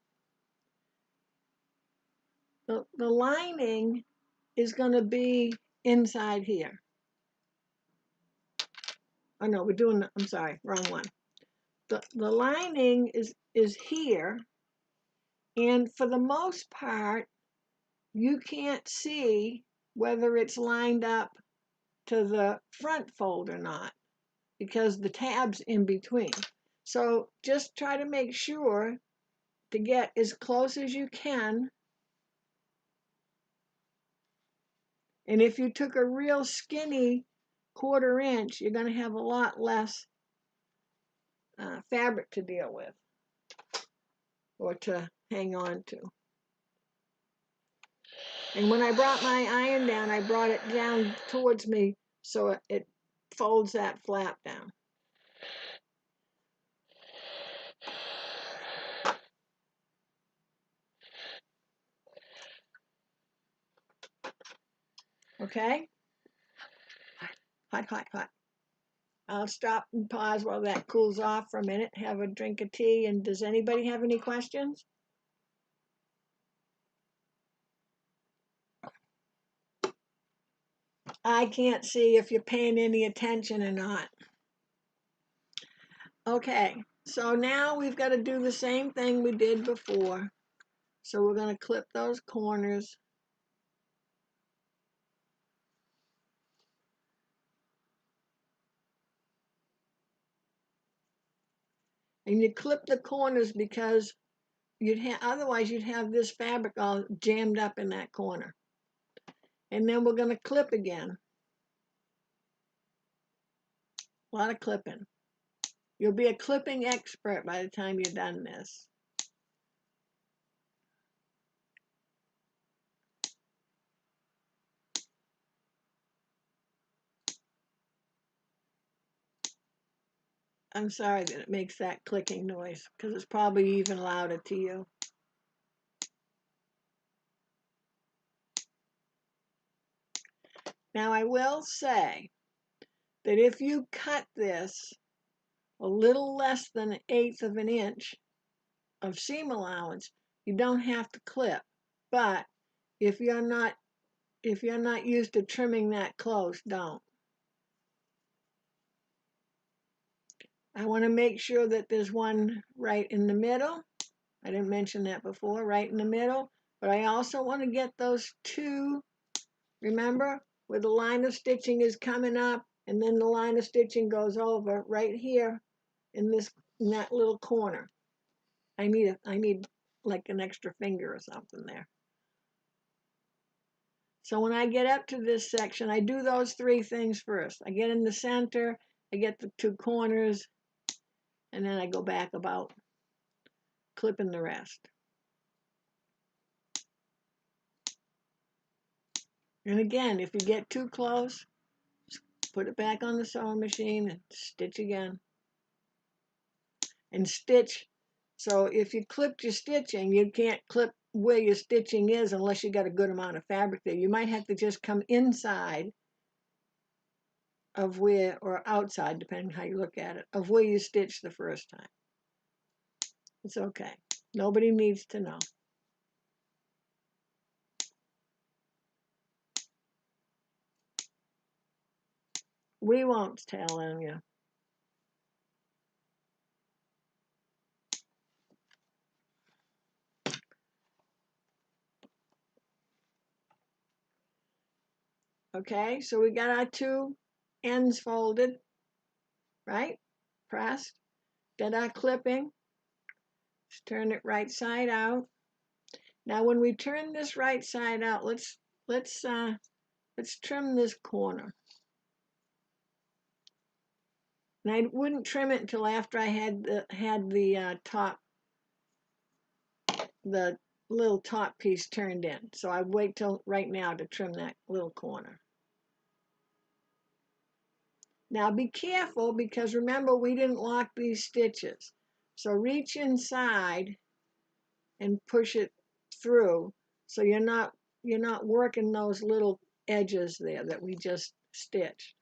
the lining is going to be inside here. Oh no, I'm sorry, wrong one. The lining is here, and for the most part, you can't see whether it's lined up to the front fold or not because the tab's in between. So just try to make sure to get as close as you can. And if you took a real skinny 1/4 inch, you're going to have a lot less fabric to deal with or to hang on to. And when I brought my iron down, I brought it down towards me so it folds that flap down. Okay? Hot, hot, hot. I'll stop and pause while that cools off for a minute, have a drink of tea, and does anybody have any questions? I can't see if you're paying any attention or not. Okay, so now we've got to do the same thing we did before. So we're going to clip those corners. And you clip the corners because otherwise you'd have this fabric all jammed up in that corner. And then we're going to clip again. A lot of clipping. You'll be a clipping expert by the time you're done this. I'm sorry that it makes that clicking noise because it's probably even louder to you. Now I will say that if you cut this a little less than 1/8 of an inch of seam allowance, you don't have to clip. But if you're not used to trimming that close, don't. I want to make sure that there's one right in the middle. I didn't mention that before, right in the middle. But I also want to get those two, remember, where the line of stitching is coming up and then the line of stitching goes over right here in that little corner. I need like an extra finger or something there. So when I get up to this section, I do those 3 things first. I get in the center, I get the 2 corners, and then I go back about clipping the rest. And again, if you get too close, put it back on the sewing machine and stitch again. And stitch. So if you clipped your stitching, you can't clip where your stitching is unless you got a good amount of fabric there. You might have to just come inside of where, or outside, depending how you look at it, of where you stitched the first time. It's okay. Nobody needs to know. We won't tell them you. Okay, so we got our 2 ends folded, right? Pressed. Did our clipping. Just turn it right side out. Now when we turn this right side out, let's trim this corner. And I wouldn't trim it until after I had the top, the little top piece turned in. So I wait till right now to trim that little corner. Now be careful because remember we didn't lock these stitches. So reach inside and push it through so you're not working those little edges there that we just stitched.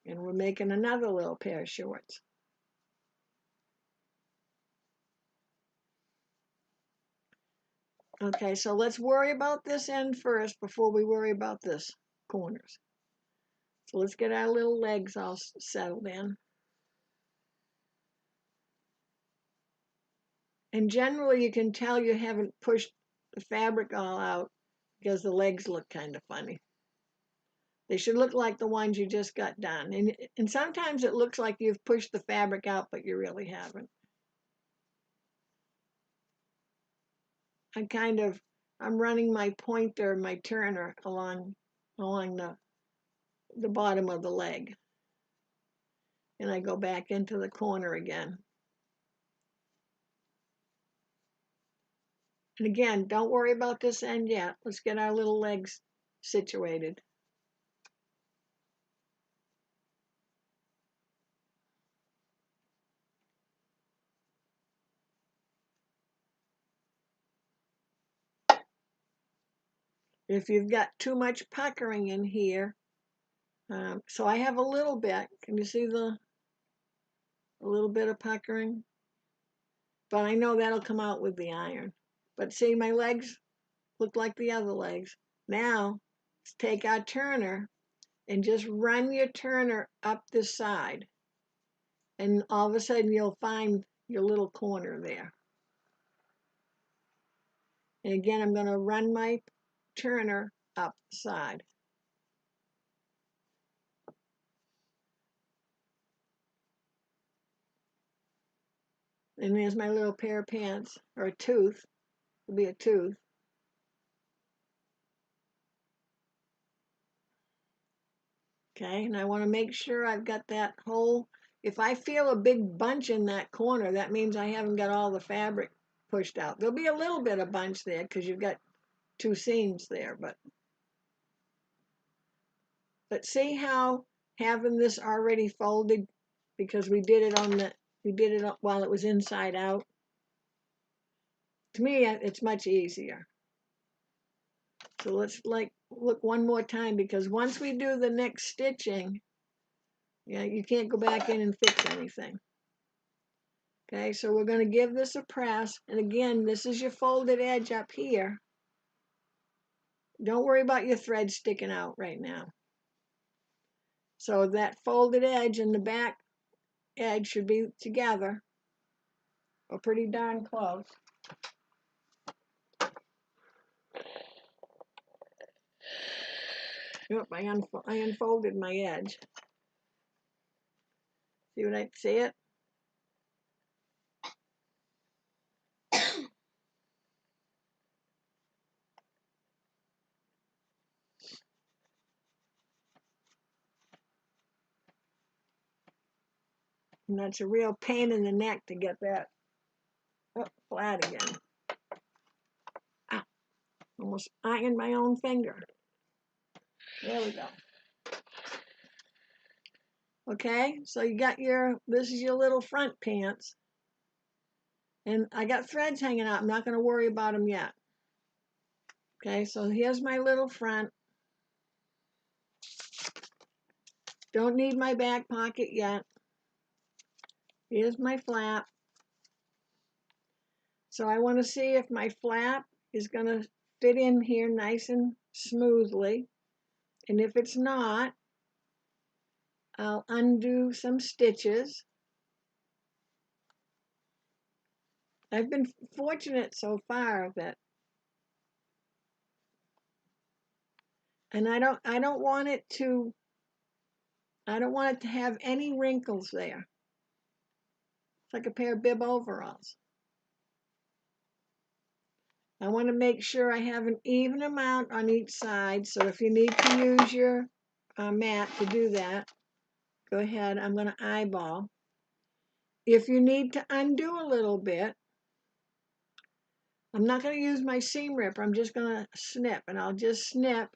And we're making another little pair of shorts. Okay, so let's worry about this end first before we worry about this corners. So let's get our little legs all settled in. And generally you can tell you haven't pushed the fabric all out because the legs look kind of funny. They should look like the ones you just got done. And sometimes it looks like you've pushed the fabric out, but you really haven't. I'm running my pointer, my turner along the bottom of the leg. And I go back into the corner again. And again, don't worry about this end yet. Let's get our little legs situated. If you've got too much puckering in here, so I have a little bit. Can you see a little bit of puckering? But I know that'll come out with the iron. But see, my legs look like the other legs. Now, let's take our turner and just run your turner up this side. And all of a sudden, you'll find your little corner there. And again, I'm going to run my turner up the side. And there's my little pair of pants, or a tooth. It'll be a tooth. Okay, and I want to make sure I've got that whole, if I feel a big bunch in that corner, that means I haven't got all the fabric pushed out. There'll be a little bit of bunch there because you've got two seams there, but see how having this already folded, because we did it while it was inside out. To me, it's much easier. So let's look one more time, because once we do the next stitching, you can't go back in and fix anything. Okay, so we're going to give this a press, and again, this is your folded edge up here. Don't worry about your thread sticking out right now. So that folded edge and the back edge should be together, or pretty darn close. Yep, I unfolded my edge. See what I see it? And that's a real pain in the neck to get that flat again. Ah, almost ironed my own finger. There we go. Okay, so you got this is your little front pants. And I got threads hanging out. I'm not going to worry about them yet. Okay, so here's my little front. Don't need my back pocket yet. Here's my flap. So I want to see if my flap is going to fit in here nice and smoothly. And if it's not, I'll undo some stitches. I've been fortunate so far that, and I don't want it to have any wrinkles there. It's like a pair of bib overalls. I want to make sure I have an even amount on each side. So if you need to use your mat to do that, go ahead. I'm going to eyeball. If you need to undo a little bit, I'm not going to use my seam ripper. I'm just going to snip, and I'll just snip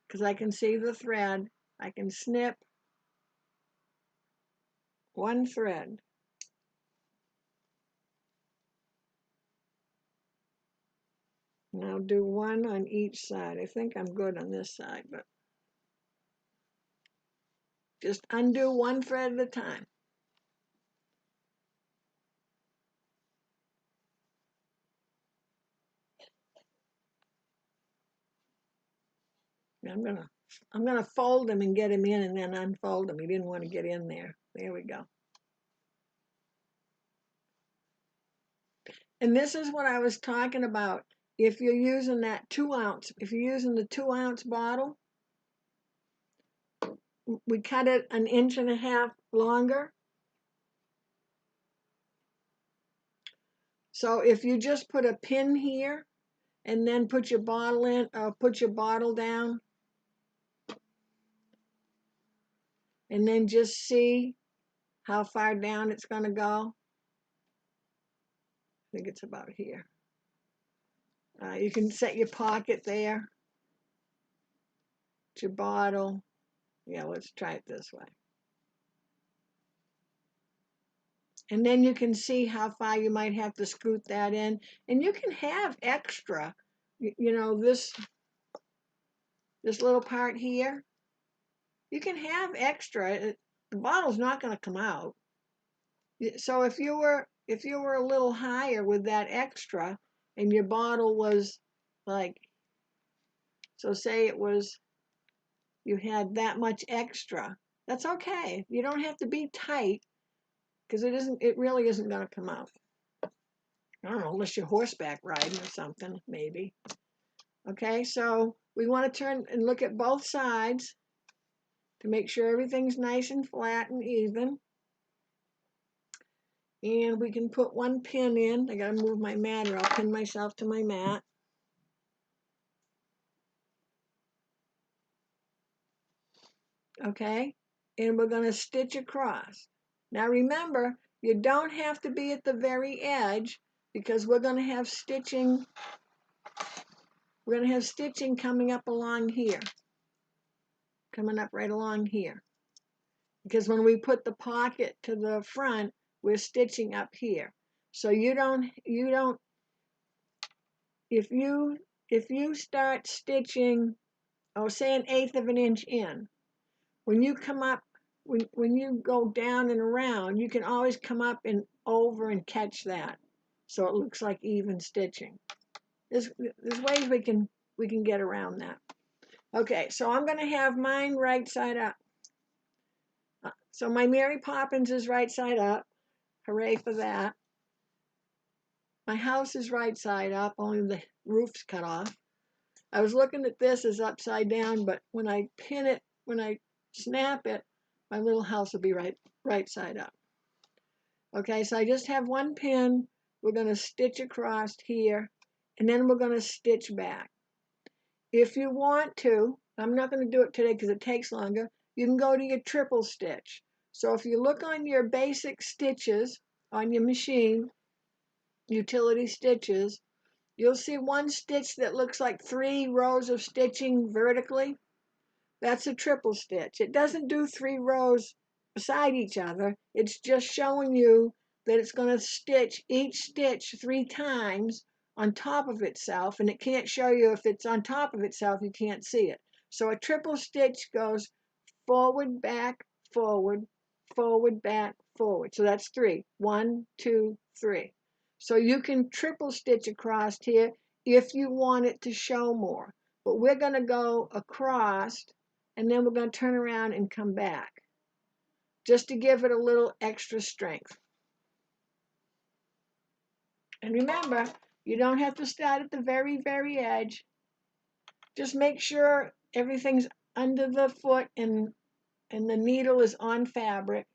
because I can see the thread. I can snip one thread. And I'll do one on each side. I think I'm good on this side, but just undo one thread at a time. I'm gonna fold them and get them in, and then unfold them. He didn't want to get in there. There we go. And this is what I was talking about. If you're using that 2 ounce, if you're using the 2 ounce bottle, we cut it 1.5 inches longer. So if you just put a pin here and then put your bottle in, or put your bottle down, and then just see how far down it's going to go. I think it's about here. You can set your pocket there. Your bottle. Yeah, let's try it this way. And then you can see how far you might have to scoot that in. And you can have extra, you know, this little part here. You can have extra. The bottle's not going to come out. So if you were a little higher with that extra, and your bottle was like, so say it was, you had that much extra, that's okay. You don't have to be tight, because it really isn't going to come out. I don't know, unless you're horseback riding or something, maybe. Okay, so we want to turn and look at both sides to make sure everything's nice and flat and even. And we can put one pin in. I got to move my mat, or I'll pin myself to my mat. Okay, and we're going to stitch across. Now remember, you don't have to be at the very edge, because we're going to have stitching. We're going to have stitching coming up along here, coming up right along here. Because when we put the pocket to the front, we're stitching up here. So you don't, if you start stitching, oh, say 1/8 of an inch in, when you come up, when you go down and around, you can always come up and over and catch that, so it looks like even stitching. There's ways we can get around that. Okay, so I'm going to have mine right side up. So my Mary Poppins is right side up. Hooray for that. My house is right side up, only the roof's cut off. I was looking at this as upside down, but when I pin it, when I snap it, my little house will be right side up. Okay, so I just have one pin. We're going to stitch across here, and then we're going to stitch back. If you want to, I'm not going to do it today because it takes longer, you can go to your triple stitch. So if you look on your basic stitches on your machine, utility stitches, you'll see one stitch that looks like 3 rows of stitching vertically. That's a triple stitch. It doesn't do 3 rows beside each other. It's just showing you that it's going to stitch each stitch 3 times on top of itself, and it can't show you if it's on top of itself, you can't see it. So a triple stitch goes forward, back, forward, forward, back, forward. So that's 3. 1, 2, 3. So you can triple stitch across here if you want it to show more. But we're going to go across, and then we're going to turn around and come back, just to give it a little extra strength. And remember, you don't have to start at the very, very edge. Just make sure everything's under the foot and the needle is on fabric.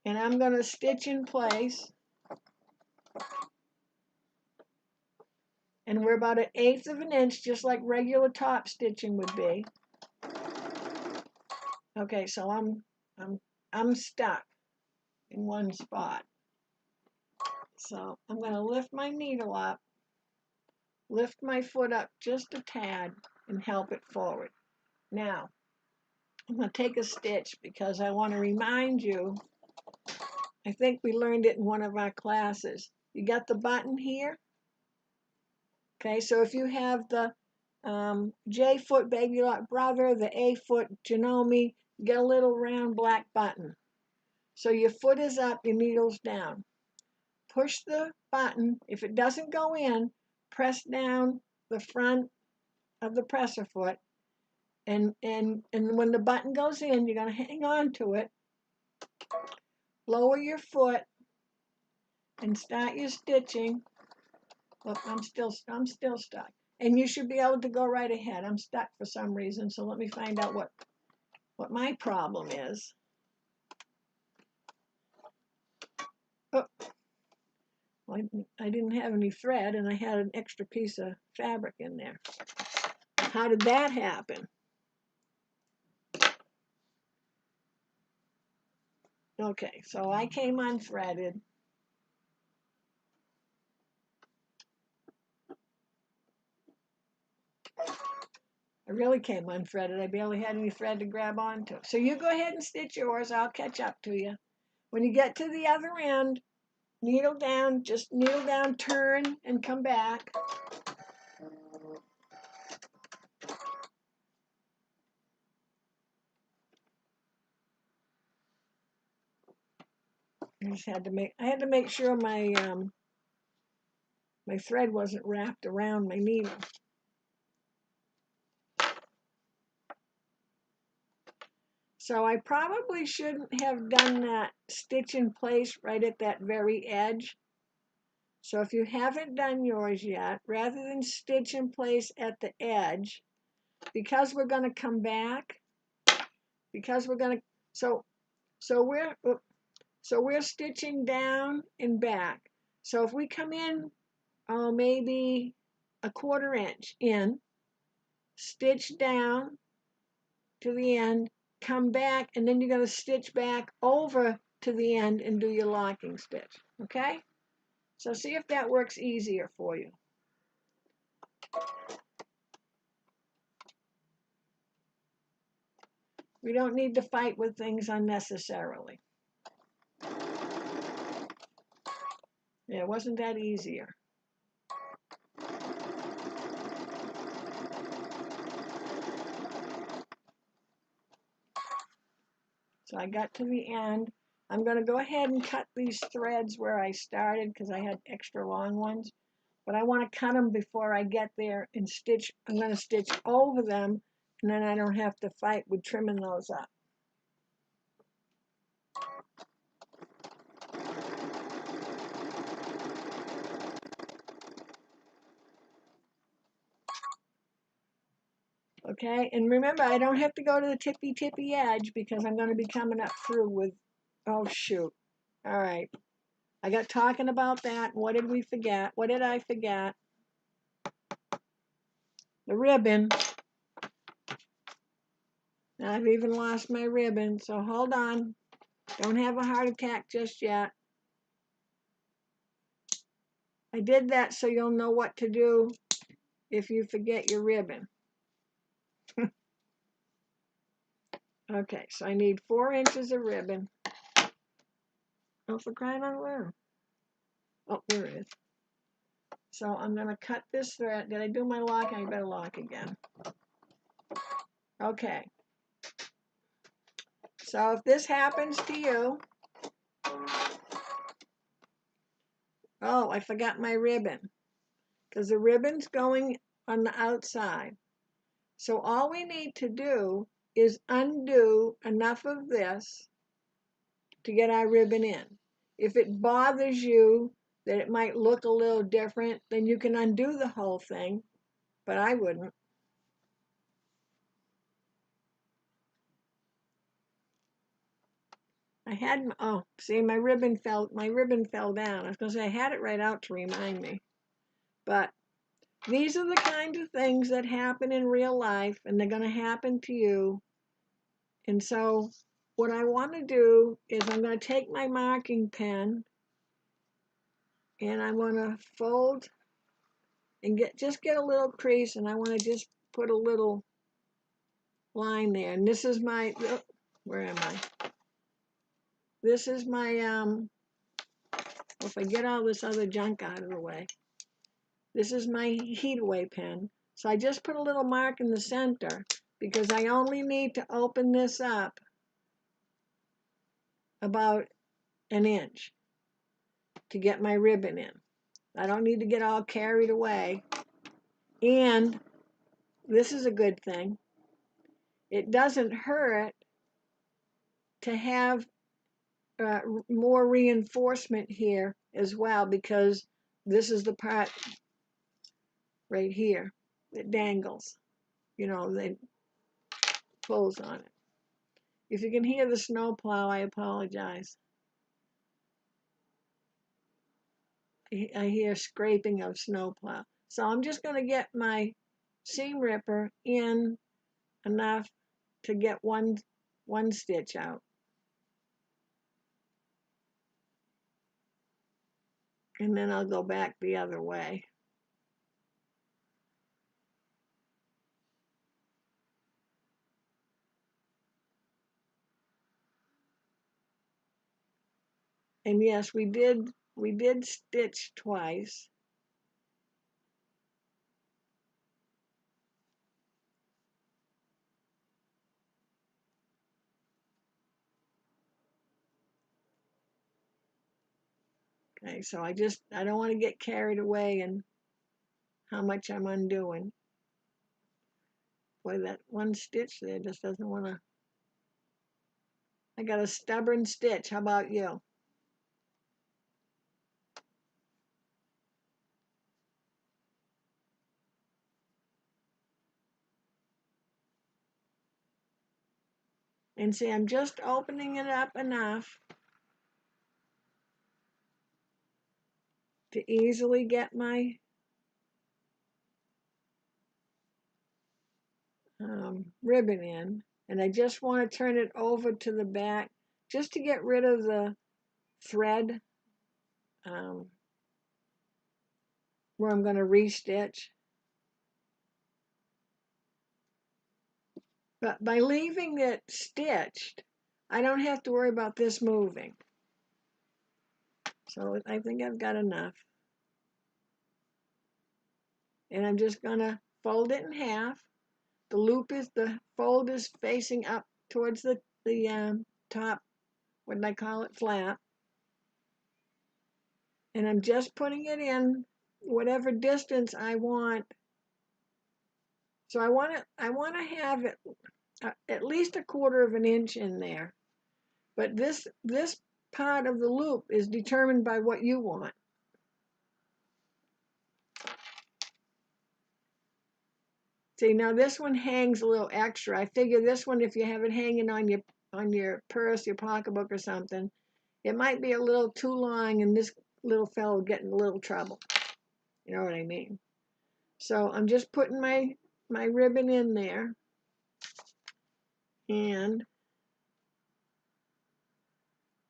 And I'm going to stitch in place. And we're about 1/8 of an inch, just like regular top stitching would be. Okay, so I'm stuck in one spot. So I'm going to lift my needle up, lift my foot up just a tad, and help it forward. Now, I'm going to take a stitch because I want to remind you, I think we learned it in one of our classes. You got the button here? Okay, so if you have the J foot baby lock brother, the A foot Janome, get a little round black button. So your foot is up, your needle's down. Push the button. If it doesn't go in, press down the front of the presser foot, and when the button goes in, you're going to hang on to it, lower your foot, and start your stitching. Look, I'm still stuck. And you should be able to go right ahead. I'm stuck for some reason, so let me find out what. what my problem is. Oh, I didn't have any thread and I had an extra piece of fabric in there. How did that happen? Okay, so I came unthreaded. I really came unthreaded. I barely had any thread to grab onto. So you go ahead and stitch yours. I'll catch up to you. When you get to the other end, needle down, just needle down, turn, and come back. I had to make sure my my thread wasn't wrapped around my needle. So I probably shouldn't have done that stitch in place right at that very edge. So if you haven't done yours yet, rather than stitch in place at the edge, because we're going to come back, because we're going to, so we're stitching down and back. So if we come in, maybe a 1/4 inch in, stitch down to the end, come back, and then you're going to stitch back over to the end and do your locking stitch. Okay? So see if that works easier for you. We don't need to fight with things unnecessarily. Yeah, wasn't that easier? So I got to the end. I'm going to go ahead and cut these threads where I started because I had extra long ones. But I want to cut them before I get there and stitch. I'm going to stitch over them, and then I don't have to fight with trimming those up. Okay, and remember, I don't have to go to the tippy edge because I'm going to be coming up through with, oh shoot. All right, I got talking about that. What did we forget? What did I forget? The ribbon. I've even lost my ribbon, so hold on. Don't have a heart attack just yet. I did that so you'll know what to do if you forget your ribbon. Okay, so I need 4 inches of ribbon. Oh, for crying out loud. Oh, there it is. So I'm going to cut this thread. Did I do my lock? I better lock again. Okay. So if this happens to you, oh, I forgot my ribbon because the ribbon's going on the outside. So all we need to do is undo enough of this to get our ribbon in. If it bothers you that it might look a little different, then you can undo the whole thing, but I wouldn't. I had, oh, see, my ribbon fell down. I was going to say I had it right out to remind me. But these are the kinds of things that happen in real life, and they're going to happen to you. And so what I want to do is I'm going to take my marking pen and I want to fold and just get a little crease, and I want to just put a little line there. And this is my, where am I? This is my, if I get all this other junk out of the way, this is my heat away pen. So I just put a little mark in the center because I only need to open this up about 1 inch to get my ribbon in. I don't need to get all carried away. And this is a good thing. It doesn't hurt to have more reinforcement here as well, because this is the part right here that dangles, you know, that pulls on it. If you can hear the snowplow, I apologize. I hear scraping of snowplow. So I'm just going to get my seam ripper in enough to get one stitch out. And then I'll go back the other way. And yes, we did stitch twice. Okay, so I don't want to get carried away in how much I'm undoing. Boy, that one stitch there just doesn't want to. I got a stubborn stitch. How about you? And see, I'm just opening it up enough to easily get my ribbon in. And I just want to turn it over to the back just to get rid of the thread where I'm going to restitch. But by leaving it stitched, I don't have to worry about this moving. So I think I've got enough. And I'm just going to fold it in half. The fold is facing up towards the top, what did I call it, flap. And I'm just putting it in whatever distance I want. So I want to have it at least 1/4 of an inch in there. But this part of the loop is determined by what you want. See, now this one hangs a little extra. I figure this one, if you have it hanging on your purse, your pocketbook or something, it might be a little too long and this little fellow will get in a little trouble. You know what I mean? So I'm just putting my ribbon in there. And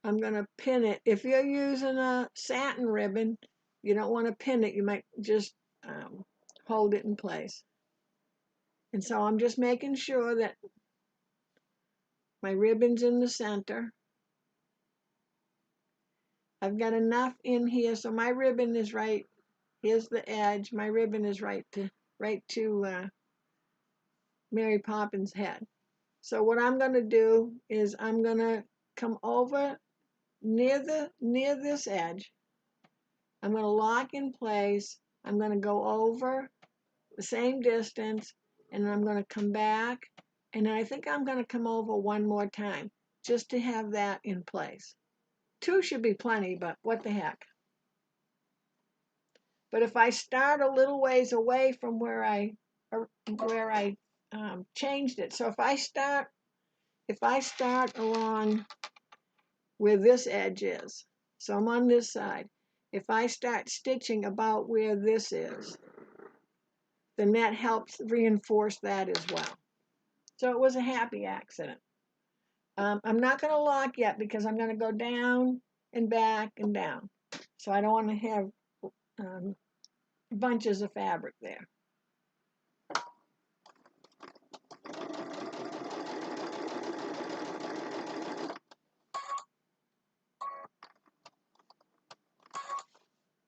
I'm going to pin it. If you're using a satin ribbon, you don't want to pin it. You might just hold it in place. And so I'm just making sure that my ribbon's in the center. I've got enough in here, so my ribbon is right. Here's the edge. My ribbon is right to Mary Poppins' head. So what I'm going to do is I'm going to come over near this edge. I'm going to lock in place. I'm going to go over the same distance, and I'm going to come back, and I think I'm going to come over one more time just to have that in place. 2 should be plenty, but what the heck. But if I start a little ways away from where I changed it, so if I start along where this edge is, so I'm on this side, if I start stitching about where this is, then that helps reinforce that as well. So it was a happy accident. I'm not going to lock yet because I'm going to go down and back and down. So I don't want to have bunches of fabric there.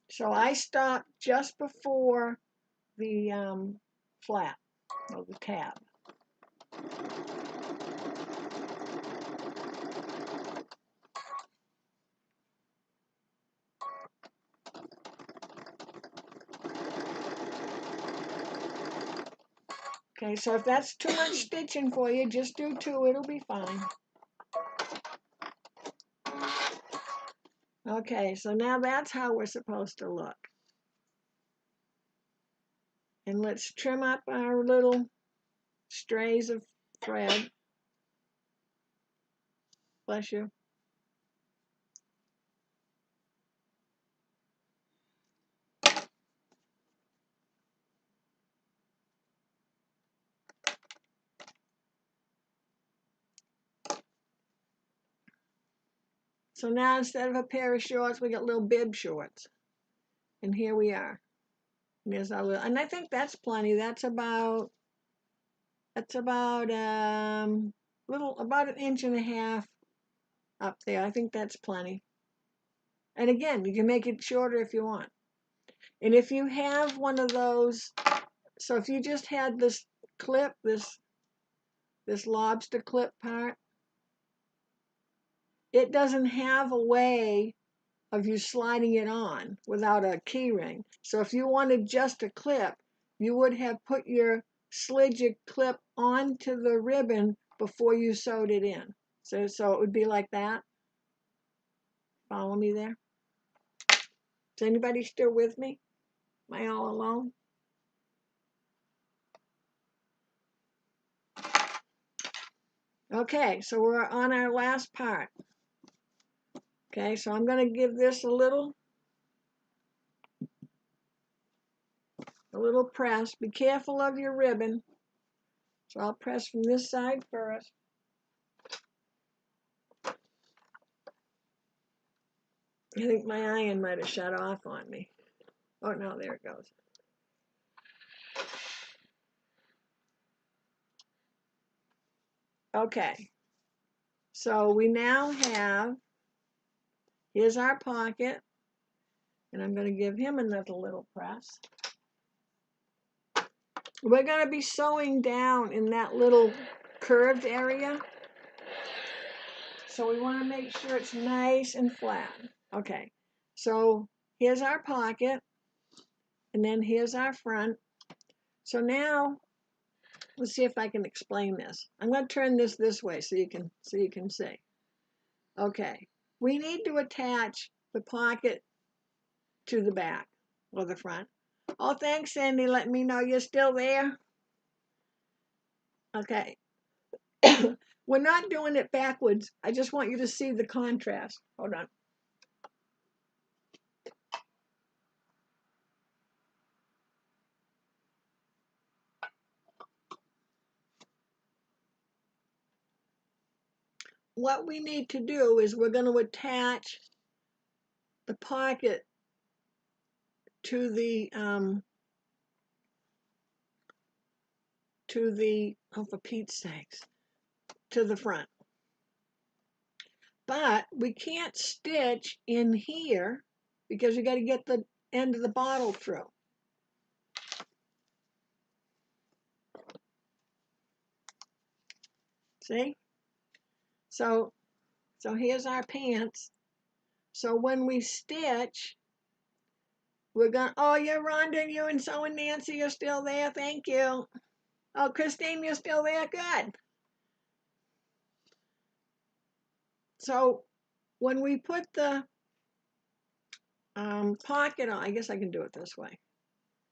So I stopped just before the flap, or the tab. Okay, so if that's too much stitching for you, just do 2, it'll be fine. Okay, so now that's how we're supposed to look. And let's trim up our little strays of thread. Bless you. So now instead of a pair of shorts, we got little bib shorts. And here we are. And there's our little, and I think that's plenty. That's about about an inch and a half up there. I think that's plenty. And again, you can make it shorter if you want. And if you have one of those, so if you just had this clip, this lobster clip part, it doesn't have a way of you sliding it on without a key ring. So if you wanted just a clip, you would have slid your clip onto the ribbon before you sewed it in. So it would be like that. Follow me there? Is anybody still with me? Am I all alone? Okay, so we're on our last part. Okay, so I'm going to give this a little press. Be careful of your ribbon. So I'll press from this side first. I think my iron might have shut off on me. Oh no, there it goes. Okay, so we now have, here's our pocket, and I'm going to give him another little press. We're going to be sewing down in that little curved area, so we want to make sure it's nice and flat. Okay, so here's our pocket, and then here's our front. So now, let's see if I can explain this. I'm going to turn this way so you can see. Okay, we need to attach the pocket to the back or the front. Oh, thanks, Sandy. Let me know you're still there. Okay. We're not doing it backwards. I just want you to see the contrast. Hold on. What we need to do is we're going to attach the pocket to the oh, for Pete's sakes, to the front. But we can't stitch in here because you got to get the end of the bottle through. See? So here's our pants. So when we stitch, we're going, oh, you're Rhonda, you and so and Nancy, you're still there. Thank you. Oh, Christine, you're still there. Good. So when we put the pocket on, I guess I can do it this way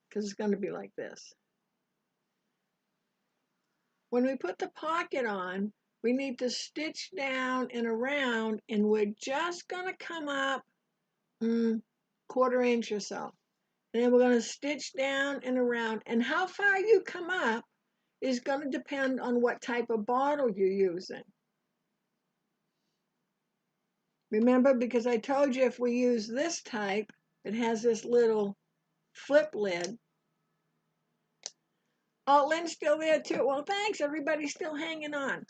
because it's going to be like this. When we put the pocket on, we need to stitch down and around, and we're just going to come up quarter inch or so. And then we're going to stitch down and around. And how far you come up is going to depend on what type of bottle you're using. Remember, because I told you if we use this type, it has this little flip lid. Oh, Lynn's still there too. Well, thanks. Everybody's still hanging on.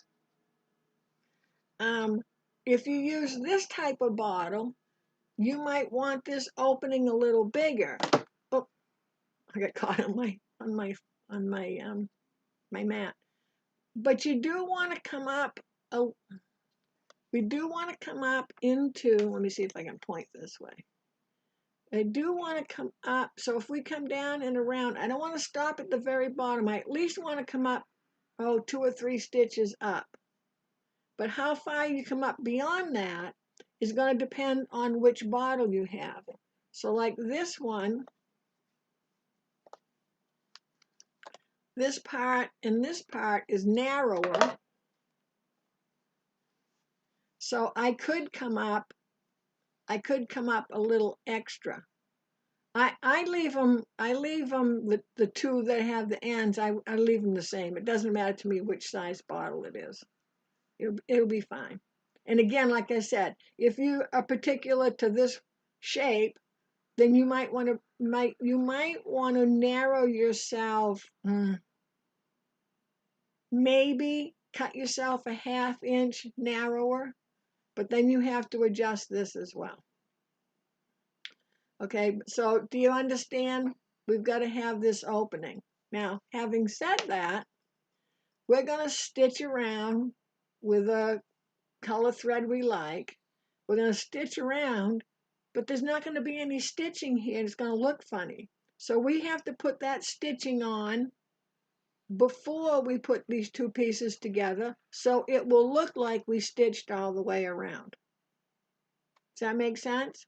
If you use this type of bottle, you might want this opening a little bigger. Oh, I got caught on my mat. But you do want to come up. We do want to come up into. Let me see if I can point this way. I do want to come up. So if we come down and around, I don't want to stop at the very bottom. I at least want to come up, 2 or 3 stitches up. But how far you come up beyond that is going to depend on which bottle you have. So like this one, this part and this part is narrower. So I could come up a little extra. I leave them the two that have the ends, I leave them the same. It doesn't matter to me which size bottle it is. It'll be fine. And again, like I said, if you are particular to this shape, then you might want to narrow yourself, maybe cut yourself a 1/2 inch narrower, but then you have to adjust this as well. Okay, so do you understand? We've got to have this opening. Now, having said that, we're going to stitch around with a color thread we like. We're going to stitch around, but there's not going to be any stitching here. It's going to look funny. So we have to put that stitching on before we put these two pieces together, so it will look like we stitched all the way around. Does that make sense?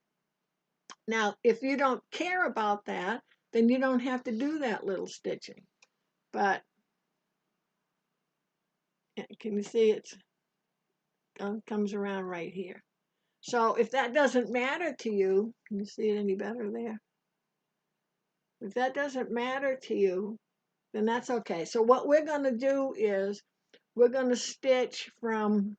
Now, if you don't care about that, then you don't have to do that little stitching. But can you see it comes around right here? So if that doesn't matter to you, can you see it any better there? If that doesn't matter to you, then that's okay. So what we're going to do is we're going to stitch from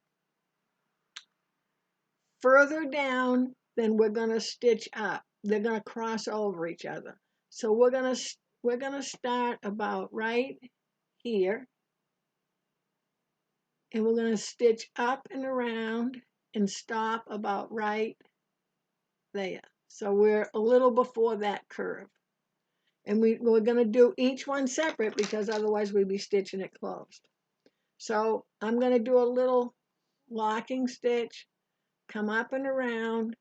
further down, then we're going to stitch up. They're going to cross over each other. So we're going to start about right here, and we're going to stitch up and around and stop about right there. So we're a little before that curve. And we're going to do each one separate because otherwise we'd be stitching it closed. So I'm going to do a little locking stitch, come up and around,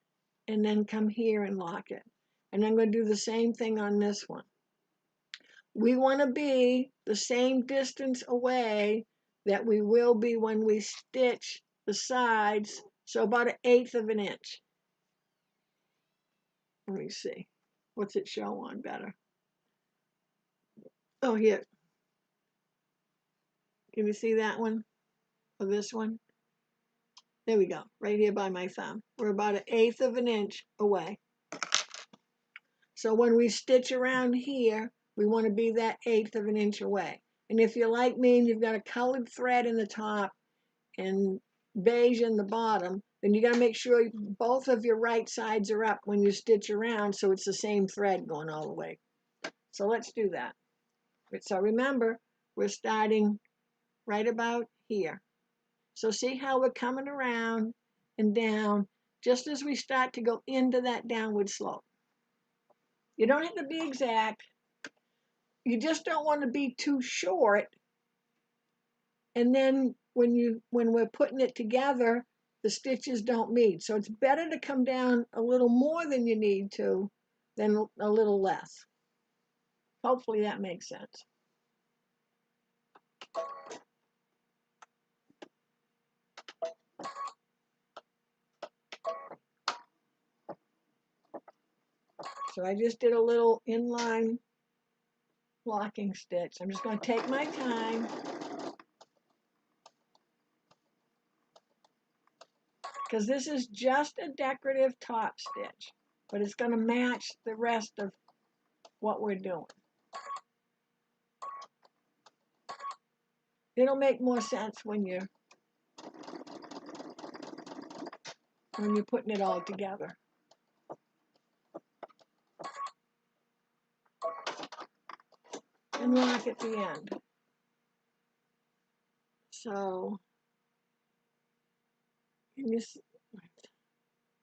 and then come here and lock it. And I'm going to do the same thing on this one. We want to be the same distance away that we will be when we stitch the sides, so about 1/8 of an inch. Let me see. What's it show on better? Oh, here. Can you see that one? Or this one? There we go, right here by my thumb. We're about 1/8 of an inch away. So when we stitch around here, we want to be that 1/8 of an inch away. And if you're like me and you've got a colored thread in the top and beige in the bottom, then you got to make sure both of your right sides are up when you stitch around so it's the same thread going all the way. So let's do that. So remember, we're starting right about here. So see how we're coming around and down just as we start to go into that downward slope. You don't have to be exact. You just don't want to be too short. And then when we're putting it together, the stitches don't meet. So it's better to come down a little more than you need to than a little less. Hopefully that makes sense. So I just did a little inline locking stitch. I'm just going to take my time. Because this is just a decorative top stitch, but it's going to match the rest of what we're doing. It'll make more sense when you're putting it all together. And lock at the end. So, can you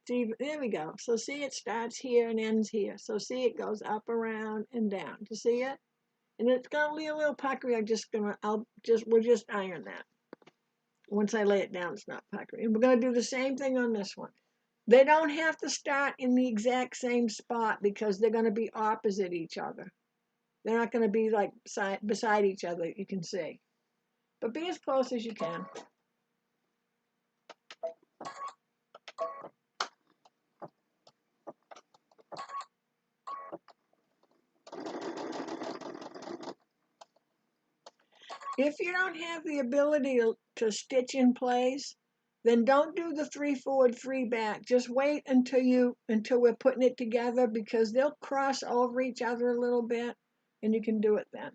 see, there we go. So see, it starts here and ends here. So see, it goes up, around, and down. Do you see it? And it's gonna be a little puckery. We'll just iron that. Once I lay it down, it's not puckery. And we're gonna do the same thing on this one. They don't have to start in the exact same spot because they're gonna be opposite each other. They're not gonna be like beside each other, you can see. But be as close as you can. If you don't have the ability to stitch in place, then don't do the 3 forward, 3 back. Just wait until we're putting it together, because they'll cross over each other a little bit, and you can do it then.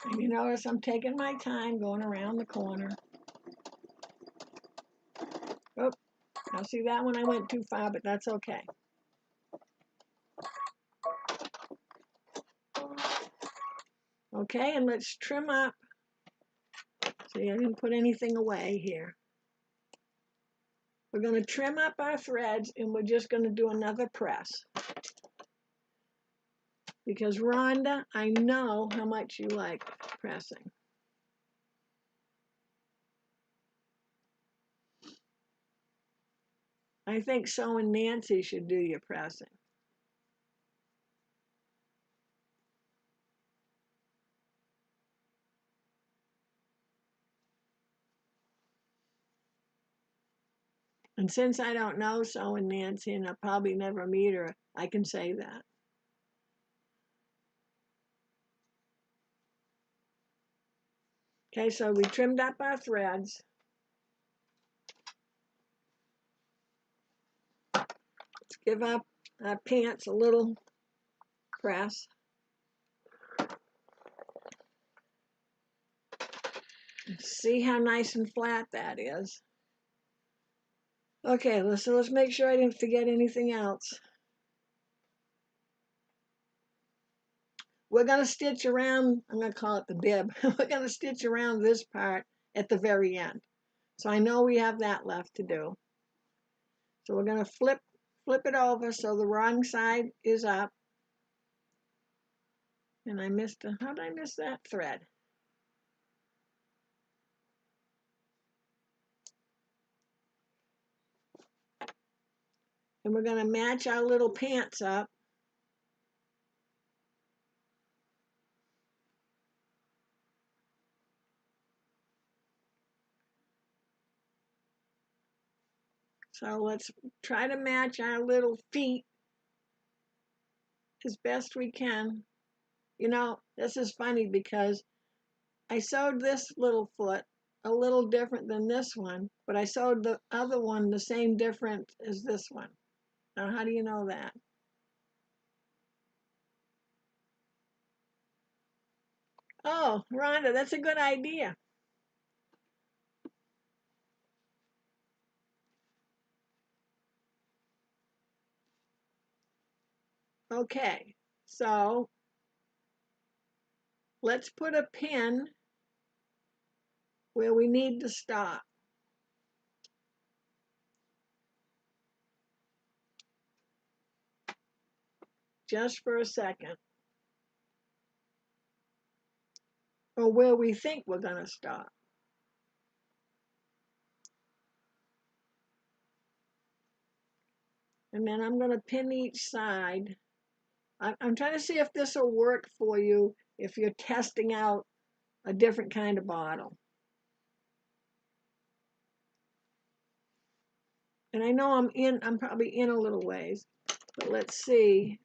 And you notice I'm taking my time going around the corner. Oh, now see that one I went too far, but that's okay. Okay, and let's trim up. See, I didn't put anything away here. We're going to trim up our threads, and we're just going to do another press. Because Rhonda, I know how much you like pressing. I think so and Nancy should do your pressing. And since I don't know so and Nancy, and I'll probably never meet her, I can say that. Okay, so we trimmed up our threads. Let's give up our pants a little press. See how nice and flat that is. Okay, so let's make sure I didn't forget anything else. We're going to stitch around, I'm going to call it the bib. We're going to stitch around this part at the very end. So I know we have that left to do. So we're going to flip it over so the wrong side is up. And I missed, how did I miss that thread? And we're going to match our little pants up. So let's try to match our little feet as best we can. You know, this is funny because I sewed this little foot a little different than this one, but I sewed the other one the same difference as this one. Now, how do you know that? Oh, Rhonda, that's a good idea. Okay, so let's put a pin where we need to stop. Just for a second. Or where we think we're going to stop. And then I'm going to pin each side. I'm trying to see if this will work for you if you're testing out a different kind of bottle. And I know I'm probably in a little ways, but let's see.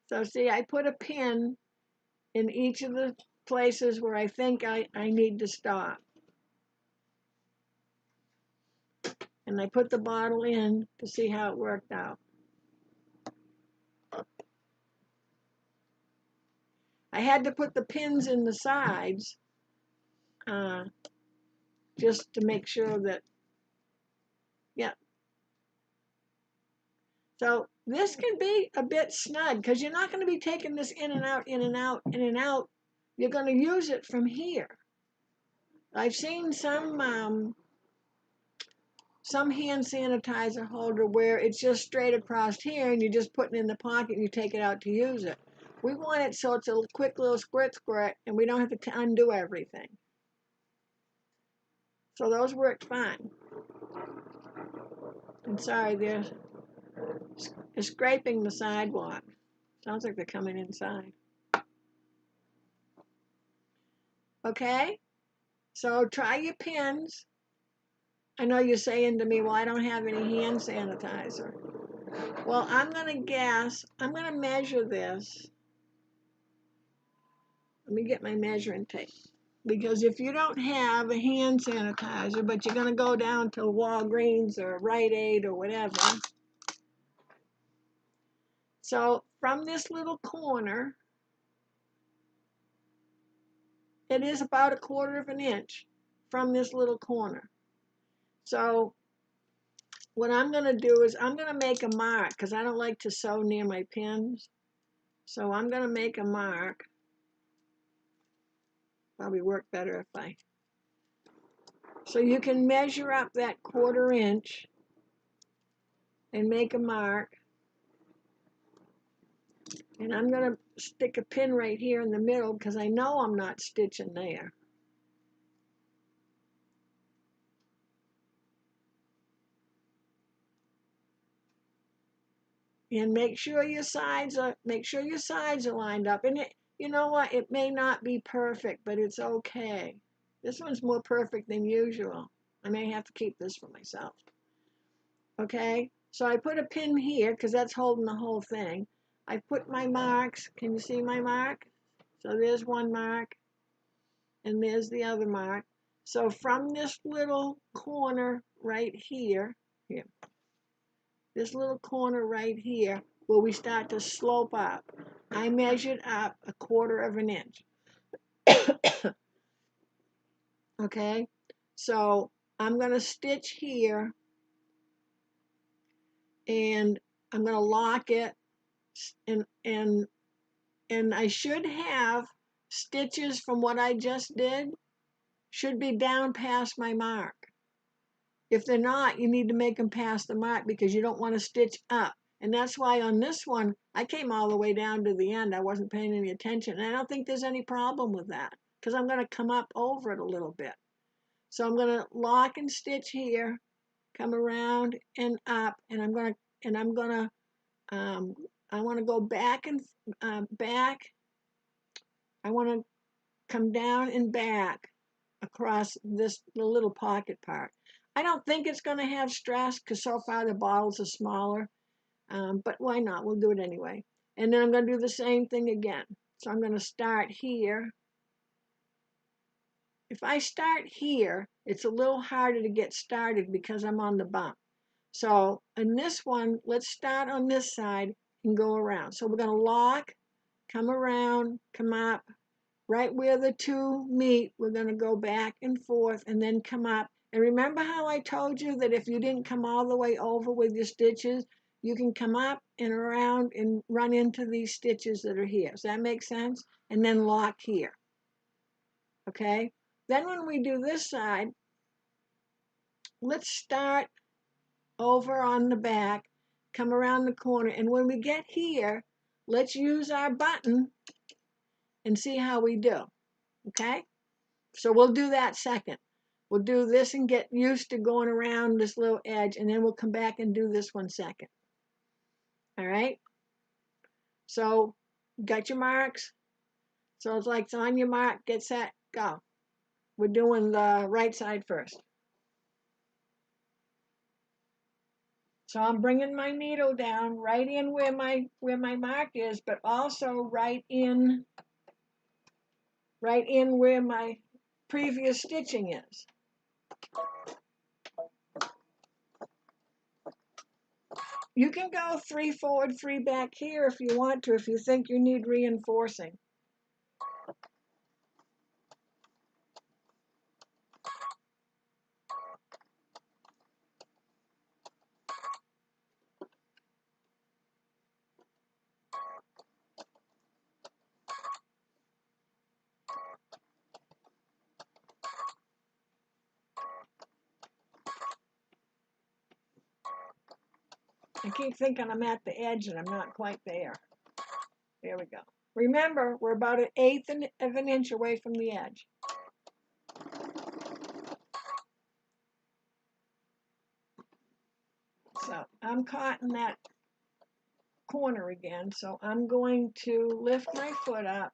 So see, I put a pin in each of the places where I think I need to stop. And I put the bottle in to see how it worked out. I had to put the pins in the sides just to make sure that, yeah. So this can be a bit snug because you're not going to be taking this in and out, in and out, in and out. You're going to use it from here. I've seen some hand sanitizer holder where it's just straight across here and you just put it in the pocket and you take it out to use it. We want it so it's a quick little squirt and we don't have to undo everything. So those worked fine. And sorry, they're scraping the sidewalk. Sounds like they're coming inside. Okay, so try your pins. I know you're saying to me, well, I don't have any hand sanitizer. Well, I'm going to guess, I'm going to measure this. Let me get my measuring tape. Because if you don't have a hand sanitizer, but you're going to go down to Walgreens or Rite Aid or whatever. So from this little corner, it is about 1/4 of an inch from this little corner. So what I'm going to do is I'm going to make a mark because I don't like to sew near my pins. So I'm going to make a mark. Probably work better if I. So you can measure up that 1/4 inch and make a mark. And I'm going to stick a pin right here in the middle because I know I'm not stitching there. And make sure your sides are lined up. And you know what? It may not be perfect, but it's okay. This one's more perfect than usual. I may have to keep this for myself. Okay? So I put a pin here because that's holding the whole thing. I put my marks. Can you see my mark? So there's one mark, and there's the other mark. So from this little corner right here, this little corner right here, where we start to slope up, I measured up 1/4 of an inch. Okay? So I'm going to stitch here, and I'm going to lock it, and I should have stitches from what I just did should be down past my mark. If they're not, you need to make them past the mark because you don't want to stitch up. And that's why on this one, I came all the way down to the end. I wasn't paying any attention. And I don't think there's any problem with that because I'm going to come up over it a little bit. So I'm going to lock and stitch here, come around and up, and I want to go back and back. I want to come down and back across the little pocket part. I don't think it's going to have stress because so far the bottles are smaller, but why not? We'll do it anyway. And then I'm going to do the same thing again. So I'm going to start here. If I start here, it's a little harder to get started because I'm on the bump. So in this one, let's start on this side and go around. So we're going to lock, come around, come up. Right where the two meet, we're going to go back and forth and then come up. And remember how I told you that if you didn't come all the way over with your stitches, you can come up and around and run into these stitches that are here. Does that make sense? And then lock here. Okay? Then when we do this side, let's start over on the back, come around the corner, and when we get here, let's use our button and see how we do. Okay? So we'll do that second. We'll do this and get used to going around this little edge, and then we'll come back and do this one second. All right? So, got your marks? So it's like, it's on your mark, get set, go. We're doing the right side first. So I'm bringing my needle down right in where my mark is, but also right in where my previous stitching is. You can go 3 forward, 3 back here if you want to, if you think you need reinforcing. I keep thinking I'm at the edge and I'm not quite there. There we go. Remember, we're about 1/8 of an inch away from the edge. So I'm caught in that corner again. So I'm going to lift my foot up,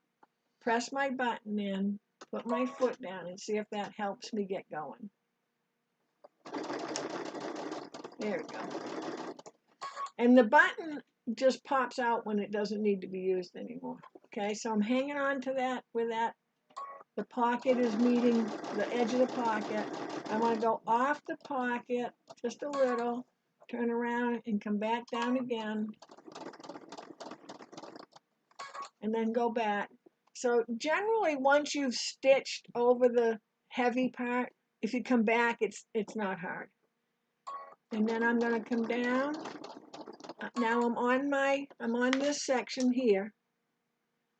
press my button in, put my foot down, and see if that helps me get going. There we go. And the button just pops out when it doesn't need to be used anymore. Okay, so I'm hanging on to that where the pocket is meeting the edge of the pocket. I want to go off the pocket just a little, turn around and come back down again, and then go back. So generally, once you've stitched over the heavy part, if you come back, it's not hard. And then I'm going to come down. Now I'm on this section here.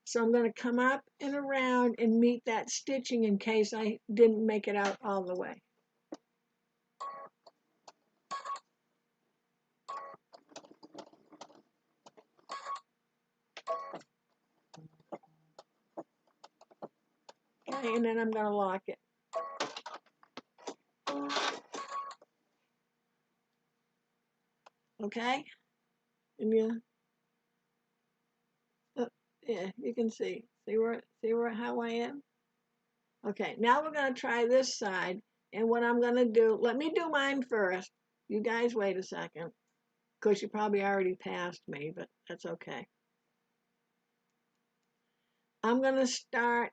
So I'm going to come up and around and meet that stitching in case I didn't make it out all the way. Okay, and then I'm going to lock it. Okay, and yeah, you can see how I am. Okay, now we're going to try this side, and what I'm going to do, let me do mine first. You guys wait a second, because you probably already passed me, but that's okay. I'm going to start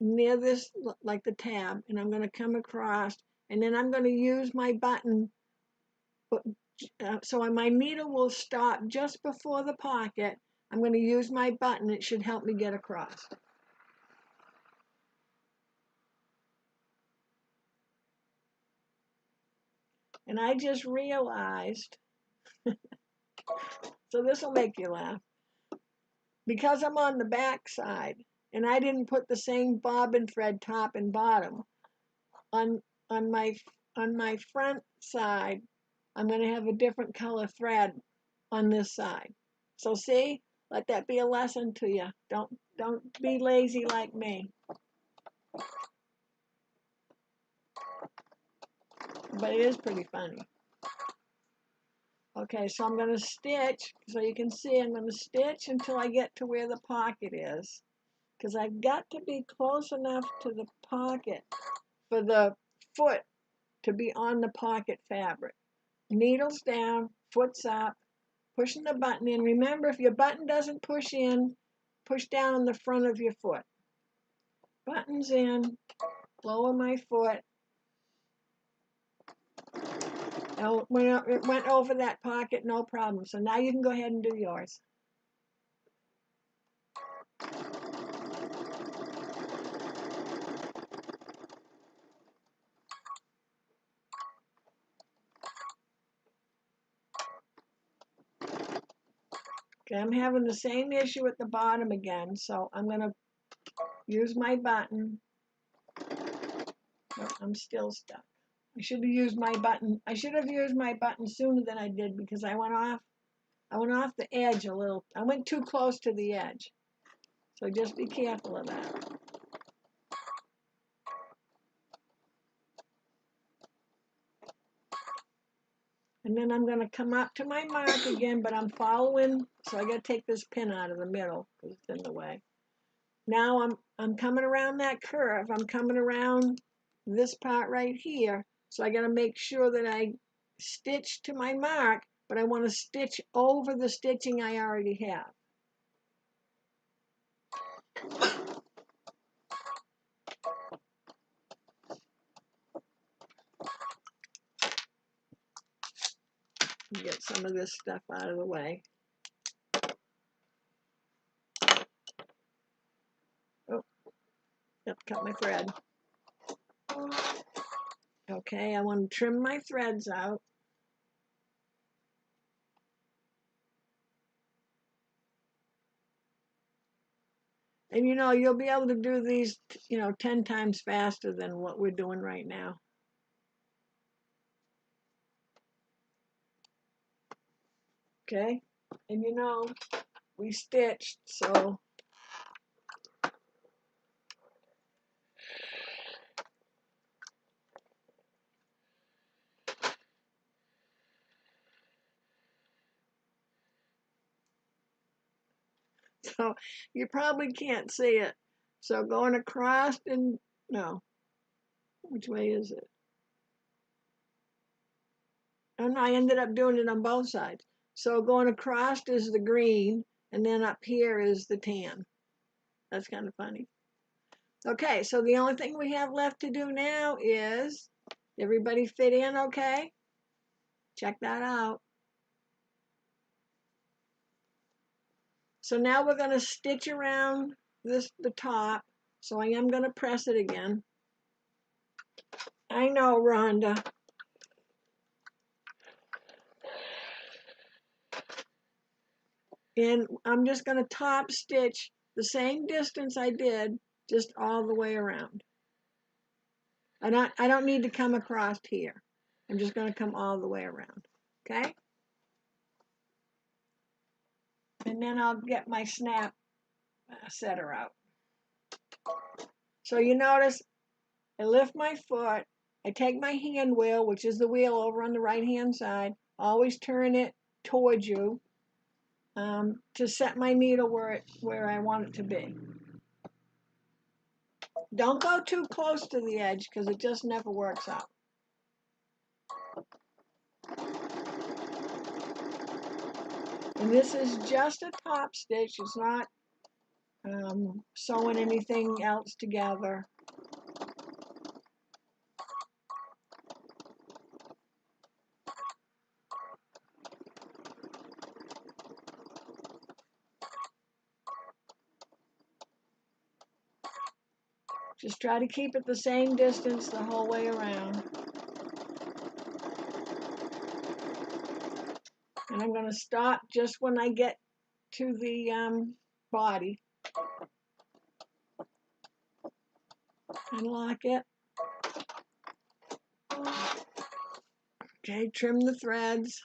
near this, like the tab, and I'm going to come across, and then I'm going to use my button, so my needle will stop just before the pocket. I'm going to use my button. It should help me get across. And I just realized, so this will make you laugh, because I'm on the back side, and I didn't put the same bobbin thread top and bottom, on my front side, I'm going to have a different color thread on this side. So see, let that be a lesson to you. Don't be lazy like me. But it is pretty funny. Okay, so I'm going to stitch, so you can see I'm going to stitch until I get to where the pocket is, because I've got to be close enough to the pocket for the foot to be on the pocket fabric. Needles down, foot's up, pushing the button in. Remember, if your button doesn't push in, push down on the front of your foot. Buttons in, lower my foot. Oh, it went over that pocket, no problem. So now you can go ahead and do yours. Okay, I'm having the same issue at the bottom again, so I'm going to use my button. Oh, I'm still stuck. I should have used my button. I should have used my button sooner than I did, because I went off the edge a little. I went too close to the edge. So just be careful of that. And then I'm going to come up to my mark again, but I'm following, so I got to take this pin out of the middle because it's in the way. Now I'm coming around that curve. I'm coming around this part right here. So I got to make sure that I stitch to my mark, but I want to stitch over the stitching I already have. Get some of this stuff out of the way. Oh, yep, cut my thread. Okay, I want to trim my threads out. And you'll be able to do these, 10 times faster than what we're doing right now. Okay, and we stitched, so you probably can't see it. So going across and no, which way is it? And I ended up doing it on both sides. So going across is the green, and then up here is the tan. That's kind of funny. Okay, so the only thing we have left to do now is, everybody fit in okay? Check that out. So now we're going to stitch around the top. So I am going to press it again. I know, Rhonda. And I'm just going to top stitch the same distance I did, just all the way around. I don't need to come across here. I'm just going to come all the way around. Okay? And then I'll get my snap setter out. So you notice I lift my foot, I take my hand wheel, which is the wheel over on the right hand side, always turn it towards you to set my needle where I want it to be. Don't go too close to the edge because it just never works out. And this is just a top stitch, it's not sewing anything else together. Just try to keep it the same distance the whole way around. And I'm going to stop just when I get to the body. And lock it. Okay, trim the threads.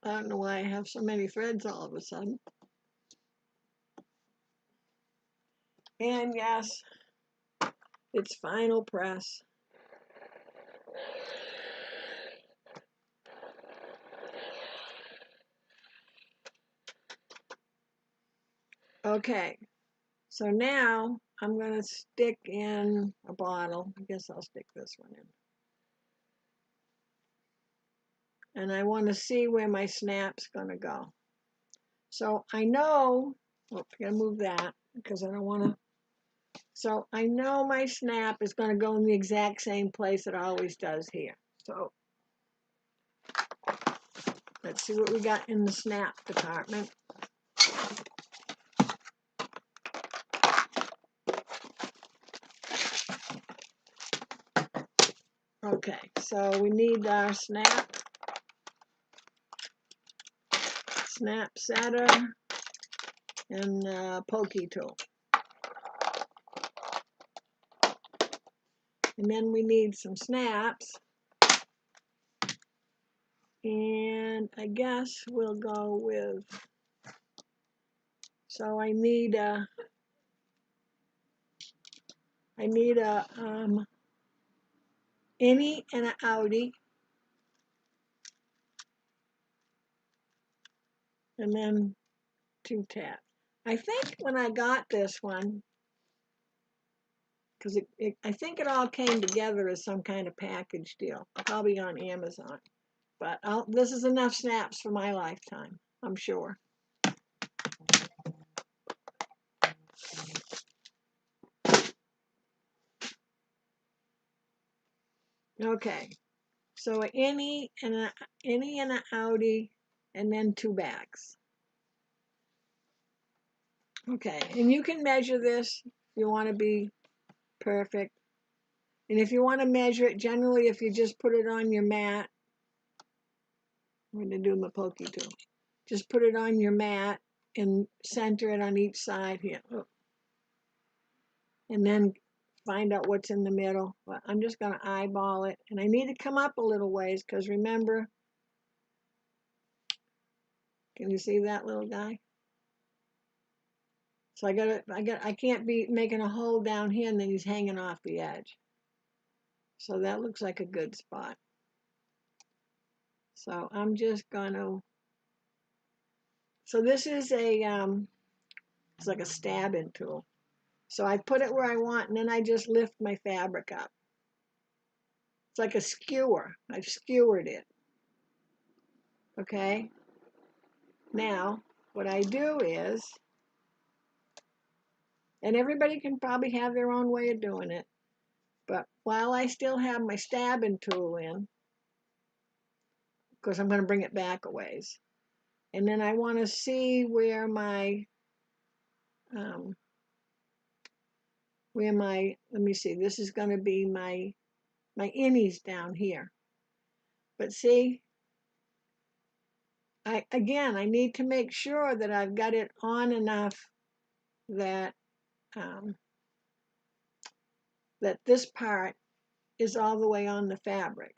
I don't know why I have so many threads all of a sudden. And yes, it's final press. Okay, so now I'm going to stick in a bottle. I guess I'll stick this one in. And I want to see where my snap's going to go. So I know, oh, I got to move that because I don't want to. So I know my snap is going to go in the exact same place it always does here. So let's see what we got in the snap department. Okay, so we need our snap setter and pokey tool. And then we need some snaps. And I guess we'll go with, so I need a innie and an outie. And then 2 tabs. I think when I got this one, because I think it all came together as some kind of package deal, probably on Amazon. But this is enough snaps for my lifetime, I'm sure. Okay, so an innie and an outie, and then 2 bags. Okay, and you can measure this if you want to be perfect. And if you want to measure it, generally if you just put it on your mat, I'm going to do my pokey tool. Just put it on your mat and center it on each side here. Oh. And then find out what's in the middle. But I'm just going to eyeball it. And I need to come up a little ways because remember, can you see that little guy? So I can't be making a hole down here and then he's hanging off the edge. So that looks like a good spot. So I'm just gonna, so this is a, it's like a stabbing tool. So I put it where I want, and then I just lift my fabric up. It's like a skewer. I've skewered it. Okay? Now, what I do is, and everybody can probably have their own way of doing it, but while I still have my stabbing tool in, because I'm going to bring it back a ways, and then I want to see where my, let me see, this is going to be my innies down here. But see, I need to make sure that I've got it on enough that that this part is all the way on the fabric.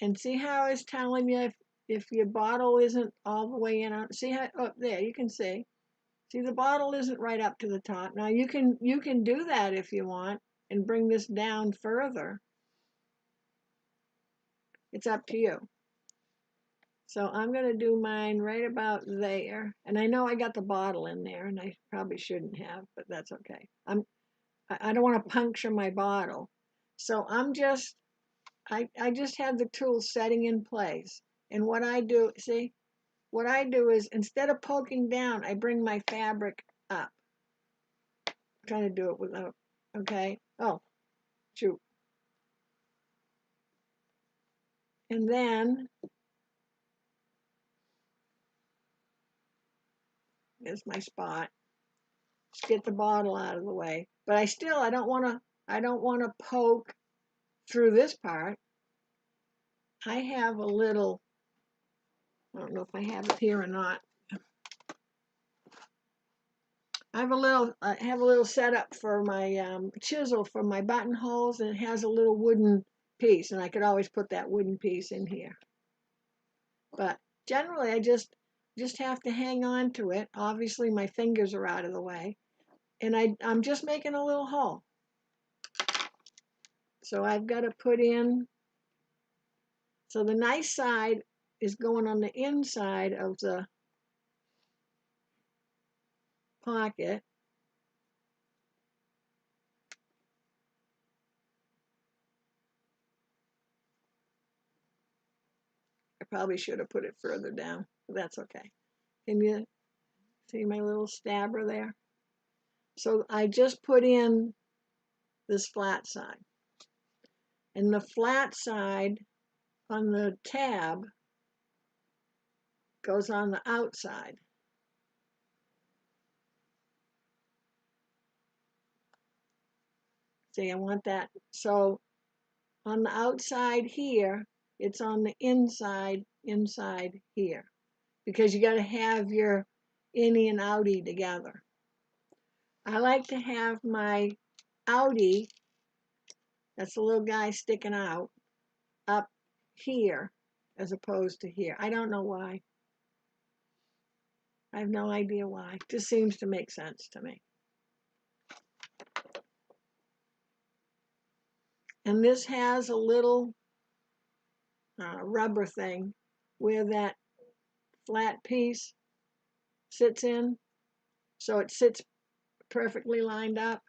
And see how I was telling you, if your bottle isn't all the way in on, see how, oh, there, you can see. See, the bottle isn't right up to the top. Now you can do that if you want and bring this down further. It's up to you. So I'm going to do mine right about there. And I know I got the bottle in there, and I probably shouldn't have, but that's okay. I don't want to puncture my bottle. So I'm just, I just have the tool setting in place. And what I do, see, what I do is instead of poking down, I bring my fabric up. I'm trying to do it without, okay? Oh, shoot. And then, there's my spot. Just get the bottle out of the way. But I don't want to poke through this part. I have a little, I don't know if I have it here or not. I have a little setup for my chisel for my buttonholes, and it has a little wooden piece, and I could always put that wooden piece in here. But generally, I just have to hang on to it. Obviously, my fingers are out of the way, and I'm just making a little hole. So I've got to put in. So the nice side is going on the inside of the pocket. I probably should have put it further down, but that's okay. Can you see my little stabber there? So I just put in this flat side. And the flat side on the tab goes on the outside. See, I want that. So on the outside here, it's on the inside here. Because you got to have your innie and outie together. I like to have my outie, that's the little guy sticking out, up here as opposed to here. I don't know why. I have no idea why. It just seems to make sense to me. And this has a little rubber thing where that flat piece sits in. So it sits perfectly lined up.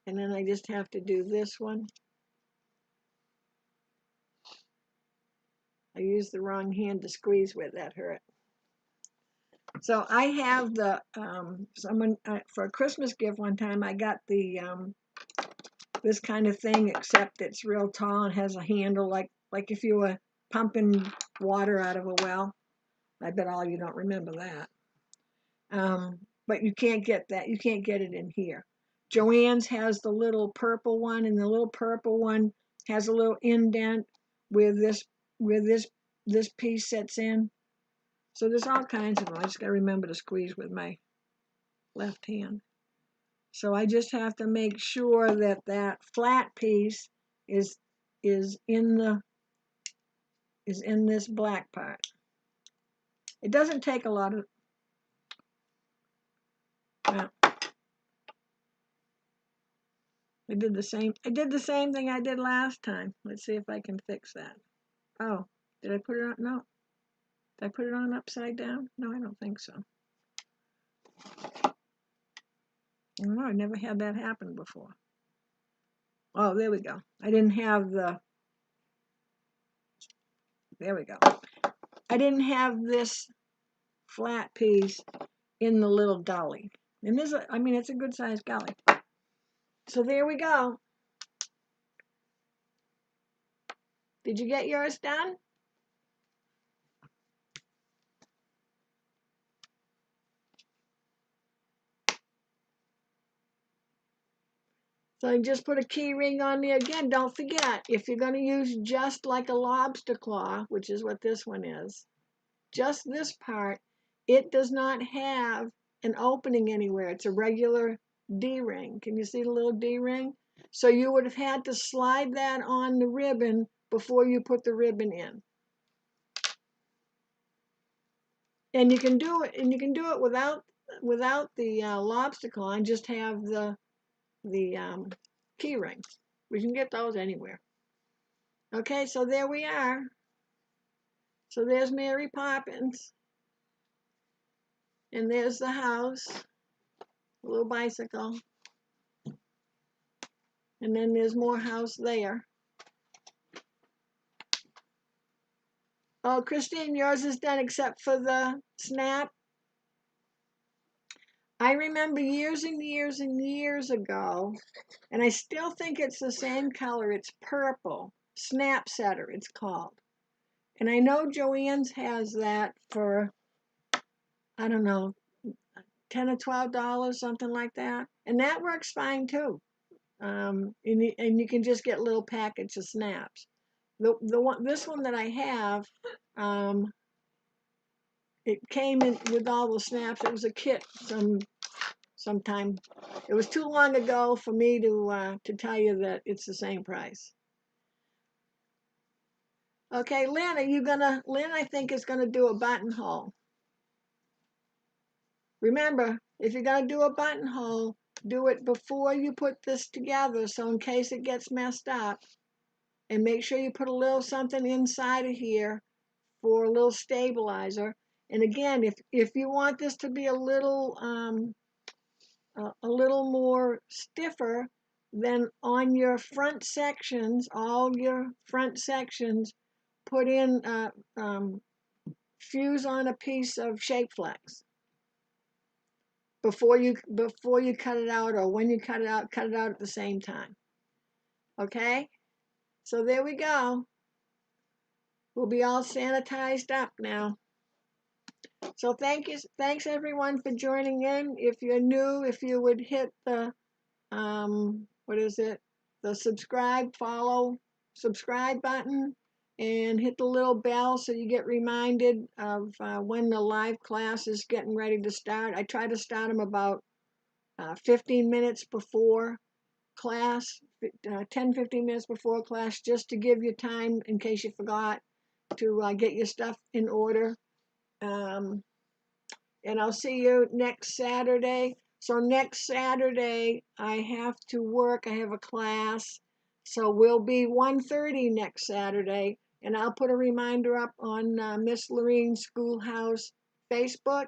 And then I just have to do this one. I used the wrong hand to squeeze with, that hurt. So I have the, for a Christmas gift one time, I got the, this kind of thing, except it's real tall and has a handle like if you were pumping water out of a well. I bet all you don't remember that. But you can't get that. You can't get it in here. Joann's has the little purple one, and the little purple one has a little indent where this piece sets in. So there's all kinds of them. I just got to remember to squeeze with my left hand. So I just have to make sure that that flat piece is in this black part. It doesn't take a lot of, Well, I did the same thing I did last time. Let's see if I can fix that. Oh, did I put it on? No. Did I put it on upside down? No, I don't think so. Oh, I never had that happen before. Oh, there we go. I didn't have the, there we go. I didn't have this flat piece in the little gully. And this, I mean, it's a good sized gully. So there we go. Did you get yours done? So I just put a key ring on there. Again, don't forget, if you're going to use just like a lobster claw, which is what this one is, just this part, it does not have an opening anywhere. It's a regular D-ring. Can you see the little D-ring? So you would have had to slide that on the ribbon before you put the ribbon in. And you can do it without the lobster claw and just have the key rings. We can get those anywhere. Okay, so there we are. So there's Mary Poppins. And there's the house, a little bicycle. And then there's more house there. Oh, Christine, yours is done except for the snap. I remember years and years and years ago, and I still think it's the same color. It's purple. Snap Setter, it's called. And I know Joann's has that for, I don't know, $10 or $12, something like that. And that works fine too. And you can just get a little package of snaps. This one that I have, it came in with all the snaps. It was a kit sometime. It was too long ago for me to tell you that it's the same price. Okay, Lynn, Lynn, I think is gonna do a buttonhole. Remember, if you're gonna do a buttonhole, do it before you put this together, so in case it gets messed up. And make sure you put a little something inside of here for a little stabilizer. And again, if you want this to be a little more stiffer, then on your front sections, all your front sections, put in fuse on a piece of shape flex before you cut it out, or when you cut it out at the same time. Okay, so there we go. We'll be all sanitized up now. So thanks everyone for joining in. If you're new, if you would hit the the subscribe button, and hit the little bell so you get reminded of when the live class is getting ready to start. I try to start them about 15 minutes before class, 10-15 minutes before class, just to give you time in case you forgot to get your stuff in order. And I'll see you next Saturday. So next Saturday, I have to work. I have a class. So we'll be 1:30 next Saturday. And I'll put a reminder up on Miss Loreens's Schoolhouse Facebook.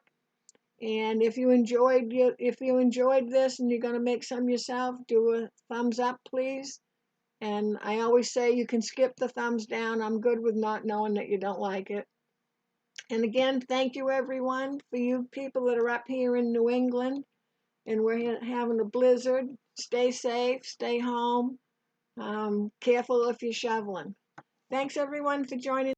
And if you enjoyed this and you're going to make some yourself, do a thumbs up, please. And I always say you can skip the thumbs down. I'm good with not knowing that you don't like it. And again, thank you everyone, for you people that are up here in New England and we're having a blizzard. Stay safe, stay home. Careful if you're shoveling. Thanks everyone for joining.